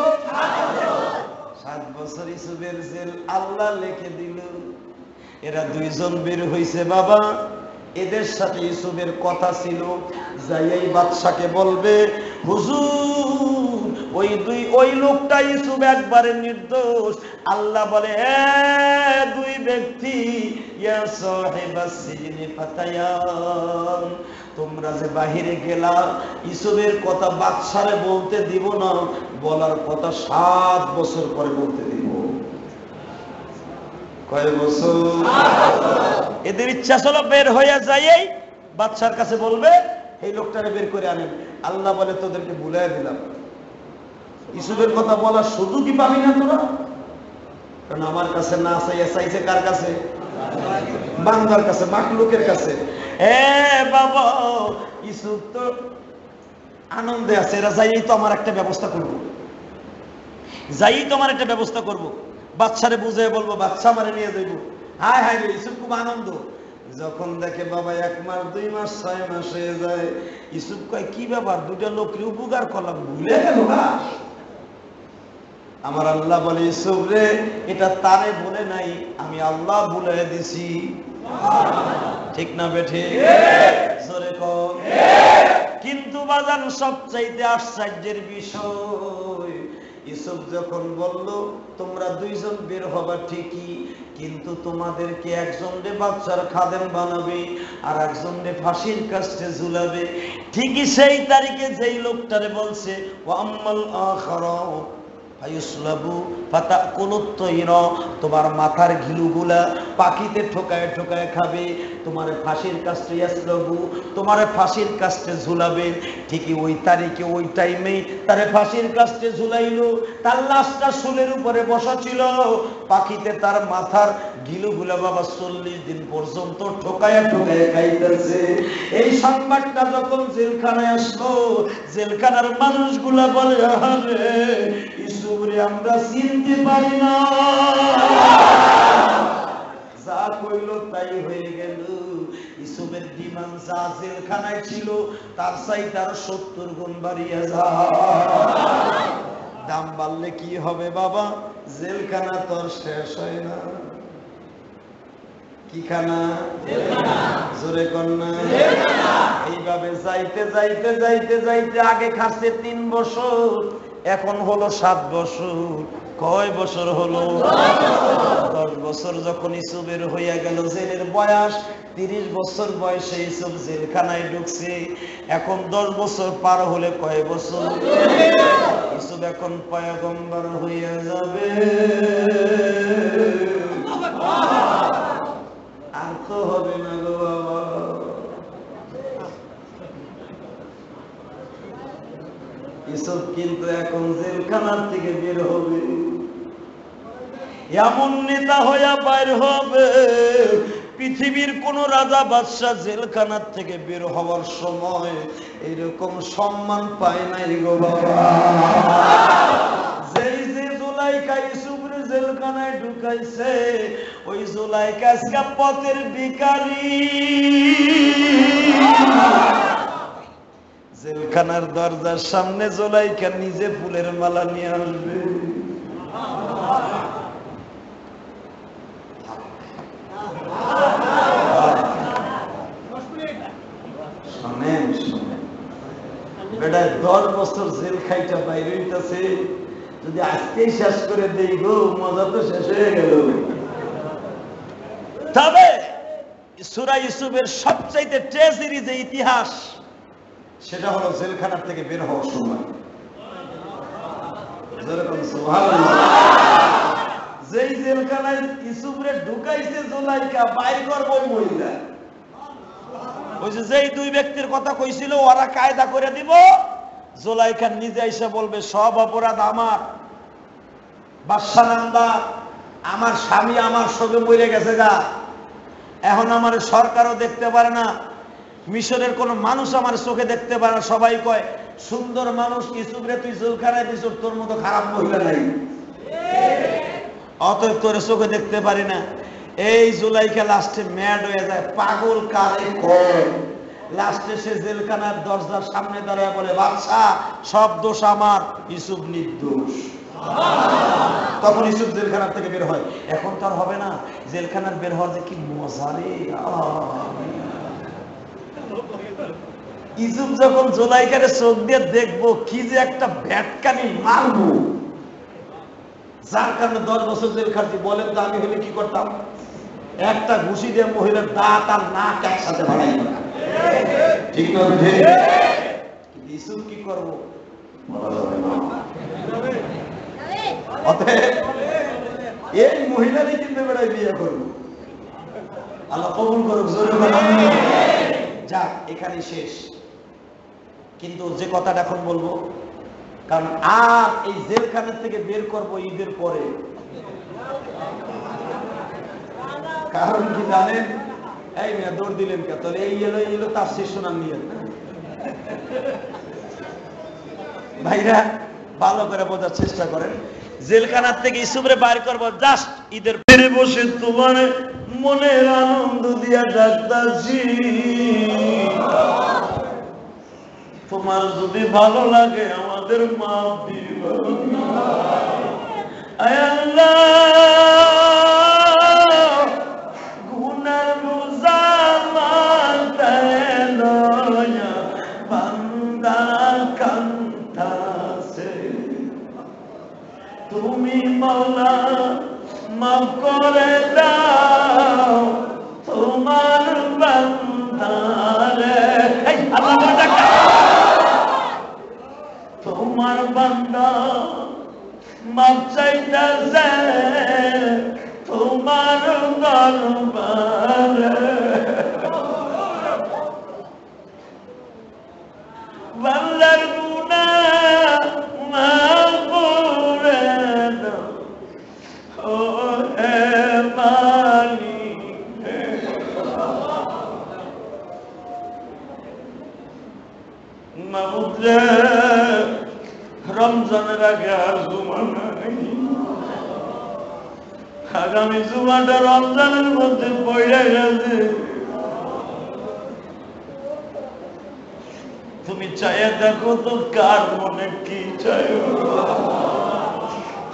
7 বছর ইউসুফের জেল আল্লাহ লিখে দিল। এরা 2 জন বের হইছে বাবা, এদের সাথে ইউসুফের কথা ছিল যাইয়াই বাদশাকে বলবে, হুজুর ওই লোকটা ইউসুফ একবারে নির্দোষ। আল্লাহ বলে, 2 ব্যক্তি, ইয়া সাহিবাস সিজনি ফাতায়ান, তোমরা যে বাহিরে গেলা, ইউসুফের কথা বাদশারে বলতে দিব না, বলার কথা 7 বছর পরে বলতে দিব। কয় বছর? এদের ইচ্ছা ছিল বের হয়ে যাইই বাদশার কাছে বলবে এই লোকটারে বের করে আনেন। আল্লাহ বলে, তোদেরকে ভুলাই দিলাম, ইউসুফের কথা বলার সুযোগই পাবি না তোরা, কারণ আমার কাছে না চাইছে কার কাছে? বান্দার কাছে, মাখলুকের কাছে। বাবা, ইউসুফ তো আনন্দে আছে, এরা যাই তো আমার একটা ব্যবস্থা করবো, বাচ্চারে বুঝে বলবো, বাচ্চা আমারে নিয়ে যাইবো। হায় হায় রে, ইউসুফ খুব আনন্দ। যখন দেখে বাবা 1 মাস 2 মাস 6 মাস হয়ে যায়, ইউসুফ কয় কি ব্যাপার, 2টা লোককে উপকার করলাম, ভুলে গেল না? আমার আল্লাহ বলে, ইউসুফ রে, এটা তারে বলে নাই, আমি আল্লাহ বলে দিছি। ঠিক না বেঠে? জোরে কর। কিন্তু বাজান সবচাইতে আশ্চর্যের বিষয়, ইউসুফ যখন বলল তোমরা 2 জন বের হবা ঠিকই, কিন্তু তোমাদেরকে একজনরে বাচ্চার খাদেম বানাবে আর একজনরে ফাঁসির কাস্টে ঝুলাবে। ঠিকই সেই তারিখে যেই লোকটারে বলছে ওয়াম্মাল আখারা ফায়ুসলাবু ফাতাকুলুত তায়রা, তোমার মাথার ঘিলুগুলা পাখিতে ঠোকায় ঠোকায় খাবে, তোমারে ফাঁসির কাস্টে ইয়াসলাবু, তোমারে ফাঁসির কাস্টে ঝুলাবে। ঠিকই ওই তারিখে ওই টাইমেই তারে ফাঁসির কাস্টে ঝুলাইলো। তার লাশটা শুলের উপরে বসা ছিল, পাখিতে তার মাথার ঘিলুগুলা বাবা 40 দিন পর্যন্ত ঠোকায় ঠোকায় খাইতেছে। এই সংবাদটা যখন জেলখানায় আসলো, জেলখানার মানুষগুলা বলে, আরে ইউসুফরে আমরা চিনতে পারি না। যা কইল তাই হয়ে গেল। ইউসুফের ডিমান্ড যা জেলখানায় ছিল তার চাইতে আরো 70 গুণ বাড়িয়ে যায়। দাম বাড়লে কি হবে বাবা, জেলখানা তোর শেষ হয় না। কি খানা? জোরে কন্যা। এইভাবে যাইতে যাইতে যাইতে যাইতে আগে খাচ্ছে 3 বছর, এখন হলো 7 বছর। কয় বছর হলো? 10 বছর। যখন ইউসুফের হইয়া গেল জেলের বয়স, 30 বছর বয়সে ইউসুফ জেলখানায় ঢুকছে। এখন 10 বছর পার হলে কয় বছর? ইউসুফ এখন পয়গম্বর হইয়া যাবে। আর তো হবে না গো বাবা। ইউসুফ কিন্তু এখন জেলখানার থেকে বের হবে, এমন নেতা হইয়া বাইর হবে, পৃথিবীর কোন রাজা বাদশাহ জেলখানার থেকে বের হওয়ার সময় এরকম সম্মান পায় নাই গো বাবা। যেই যে জুলাইখা ইউসুফের জেলখানায় ঢুকাইছে, ওই জুলাইখা আজকে পথের ভিখারি। জেলখানার দরজার সামনে জুলাইখা নিজে ফুলের মালা নিয়ে আসবে। শোনেন শোনেন বেটা, 10 বছর জেল খাইটা বাইরে হইতাছে, যদি আজকেই শেষ করে দেই গো, মজা তো শেষ হয়ে গেল। তবে সূরা ইউসুফের সবচাইতে ট্র্যাজেডি যে ইতিহাস, সেটা হলো জেলখানার থেকে বের হওয়ার সময়। যেই জেলখানায় ইউসুফরে ঢুকাইছে জুলাইখা, বাইর করবো ওই মহিলা। ওই যে যেই 2 ব্যক্তির কথা কইছিল, ওরা কায়দা করে দিব, জুলাইখা নিজে এসে বলবে সব অপরাধ আমার, বাদশা নামদার, আমার স্বামী আমার সঙ্গে মরে গেছে গা, এখন আমার সরকারও দেখতে পারে না, মিশরের কোন মানুষ আমার চোখে দেখতে পারে না, সবাই কয় সুন্দর মানুষ ইউসুফরে তুই জেলখানায় দিস, তোর মতো খারাপ মহিলা নাই, অতএব তোর চোখে দেখতে পারি না। এই জুলাইখা লাস্টে ম্যাড হয়ে যায়, পাগল কারে কয়। লাস্টে সে জেলখানার দরজার সামনে দাঁড়ায় বলে, বাদশা সব দোষ আমার, ইউসুফ নির্দোষ। তখন ইউসুফ জেলখানার থেকে বের হয়। এখন তার হবে না, জেলখানার বের হওয়ার যে কি মজা রে। ইউসুফ যখন জুলাইখারে চোখ দিয়ে দেখবো, কি যে একটা ব্যাটকানি মারবো, যার কারণে 10 বছর জেল খাচ্ছি। বলেন তো আমি হলে কি করতাম? একটা ঘুষি দিয়ে মহিলার দাঁত আর নাক একসাথে ভাড়াই না, ঠিক না? ইউসুফ কি করবো বলা যাবে না। এই মহিলারই কিন্তু বেড়াই বিয়ে করবো, আল্লাহ কবুল করুক। যাক, এখানে শেষ। কিন্তু যে কথাটা এখন বলবো, কারণ আর এই জেলখানা থেকে বের করবো ঈদের পরে। কারণ কি জানেন? এই মেয়ে দৌড় দিলেন কে? তাহলে এই এলো তাফসীর শোনান নিয়ে ভাইরা ভালো করে বোঝার চেষ্টা করেন। জেলখানার থেকে ইউসুফরে বাইর করবো জাস্ট ঈদের ফিরে বসে তোমার মনের আনন্দ দিয়া ডাকতাছি, তোমার যদি ভালো লাগে আমাদের মাফ দিবা। আয় আল্লাহ, গুনার বোঝা মাথায় লইয়া বান্দা কান্দাছে, তুমি মাওলা মাফ করে দাও তোমার বান্দারে। তোমার বান্দা মাফ চাইতেছে তোমার দরবারে, বান্দার গুনাহ মাফ করে দাও ও হে মালিক। মাবুদ রে, রমজানের আগে আর জুমা নাই, আগামী জুমাটা রমজানের মধ্যে পড়ে গেছে, তুমি চাইয়া দেখো তো কার মনে কি চাই।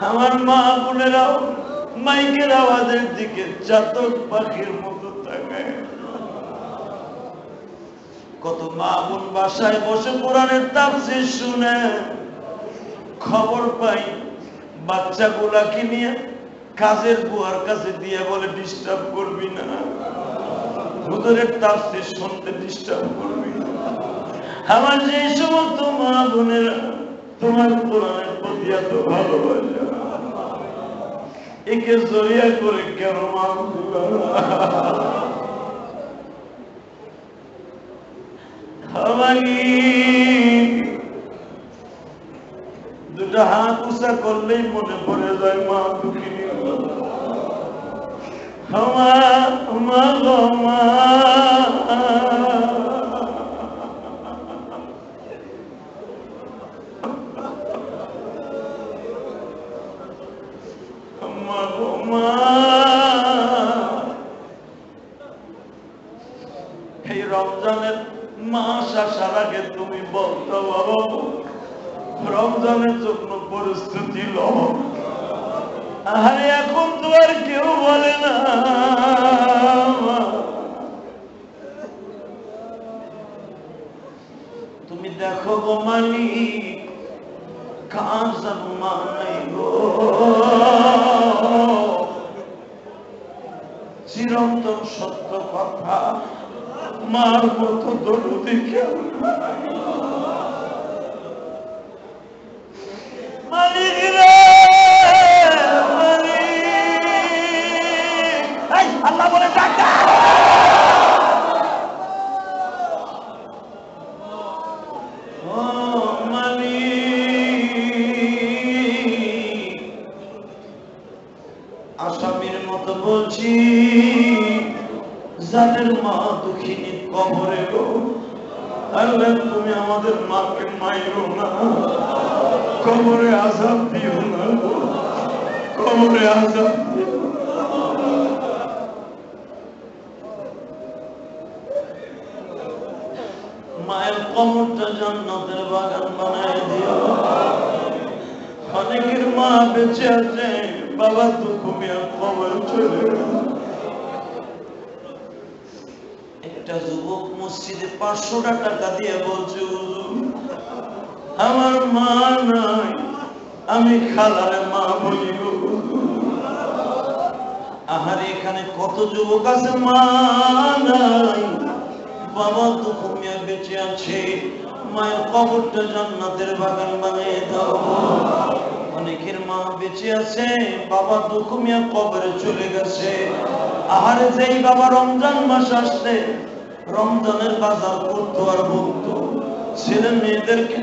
আমার মা বোনেরাও মাইকের আওয়াজের দিকে চাতক পাখির মতো তাকায়। কত মা বোন বাসায় বসে কোরআনের তাফসীর শুনে, খবর পাই বাচ্চাগুলাকে নিয়ে কাজের বুয়ার কাছে দিয়ে বলে ডিস্টার্ব করবি না, হুজুরের তাফসীর শুনতে ডিস্টার্ব করবি না। আমার যে সমস্ত মা বোনেরা তোমার কোরআনের প্রতি এত ভালোবাসা, একে জড়িয়া করে কেন মাফ দিবা না? দুটা হাত উঁচা করলেই মনে পড়ে যায় মা দুঃখিনী, মা এই রমজানের মাস আসার আগে তুমি বলতো বাবা রমজানের জন্য পরিস্থিতি লো, আরে এখন তো আর কেউ বলে না। তুমি দেখো গো মালিক, কার যেন মা নাই গো, চিরন্তন সত্য কথা, মার মতো দরদি কেউ নাই। মালিক রে মালিক, আল্লাহ বলে ডাকা, ও মালিক, আসামির মতো বলছি, যাদের মা দুঃখিনী কবরে গো, আল্লাহ তুমি আমাদের মাকে মাইরো না, কবরে আযাব দিও না, কবরে আযাব দিও। মায়ের কবরটা জান্নাতের বাগান বানায় দিও। অনেকের মা বেঁচে আছে, বাবা তো ঘুমিয়ে কবরে চলে গেছে। একটা যুবক মসজিদে 500 টাকা দিয়ে বলছে, হুজুর আমার মা নাই, আমি খালারে মা বলি গো। আহারে এখানে কত যুবক আছে মা নাই, বাবা তো ঘুমিয়ে বেঁচে আছে, মায়ের কবরটা জান্নাতের বাগান বানিয়ে দাও। অনেকের মা বেঁচে আছে, বাবা তো ঘুমিয়ে কবরে চলে গেছে। আহারে যেই বাবা রমজান মাস আসলে রমজানের বাজার করতো আর বলতো ছেলে মেয়েদেরকে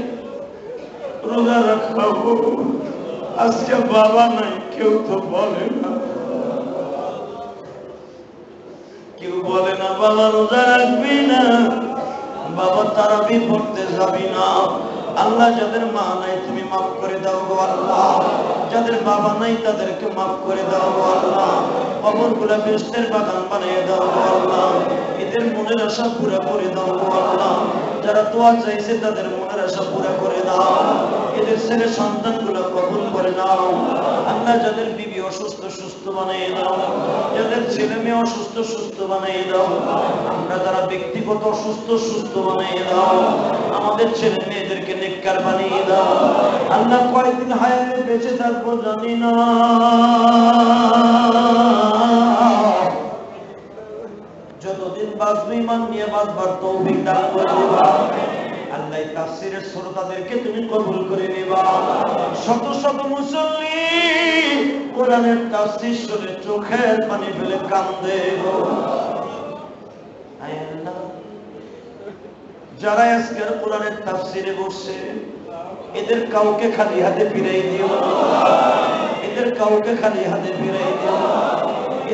রোজা রাখাবো, আজকে বাবা নাই, কেউ তো বলে না। কেউ বলে না বাবা রোজা রাখবি না, বাবা তারাবি পড়তে যাবি না। আল্লাহ যাদের মা নাই তুমি মাফ করে দাও গো আল্লাহ, যাদের বাবা নাই তাদেরকে মাফ করে দাও গো আল্লাহ, কবরগুলা বেহেশতের বাগান বানিয়ে দাও গো আল্লাহ, এদের মনের আশা পুরা করে দাও গো আল্লাহ, যারা দোয়া চাইছে তাদের মনের আশা পুরা করে দাও, এদের ছেলে সন্তানগুলো কবুল করে নাও আল্লাহ, যাদের বিবি অসুস্থ সুস্থ বানিয়ে দাও, যাদের ছেলে মেয়ে অসুস্থ সুস্থ বানিয়ে দাও, আমরা যারা ব্যক্তিগত অসুস্থ সুস্থ বানিয়ে দাও, আমাদের ছেলে মেয়েদেরকে নেককার বানিয়ে দাও আল্লাহ। কয়েকদিন হায়াতে বেঁচে থাকবো জানি না, যতদিন বাঁচবো ইমান নিয়ে বাঁচবার তৌফিক দান করে দিবা আল্লাহ। তাফসীরের শ্রোতাদেরকে তুমি কবুল করে নিবা। শত শত মুসল্লি কোরআনের তাফসীর শুনে চোখের পানি ফেলে কান্দে গো আল্লাহ। যারা আজকের কোরআনের তাফসীরে বসে এদের কাউকে খালি হাতে ফিরাই দিও, এদের কাউকে খালি হাতে ফিরাই দিও।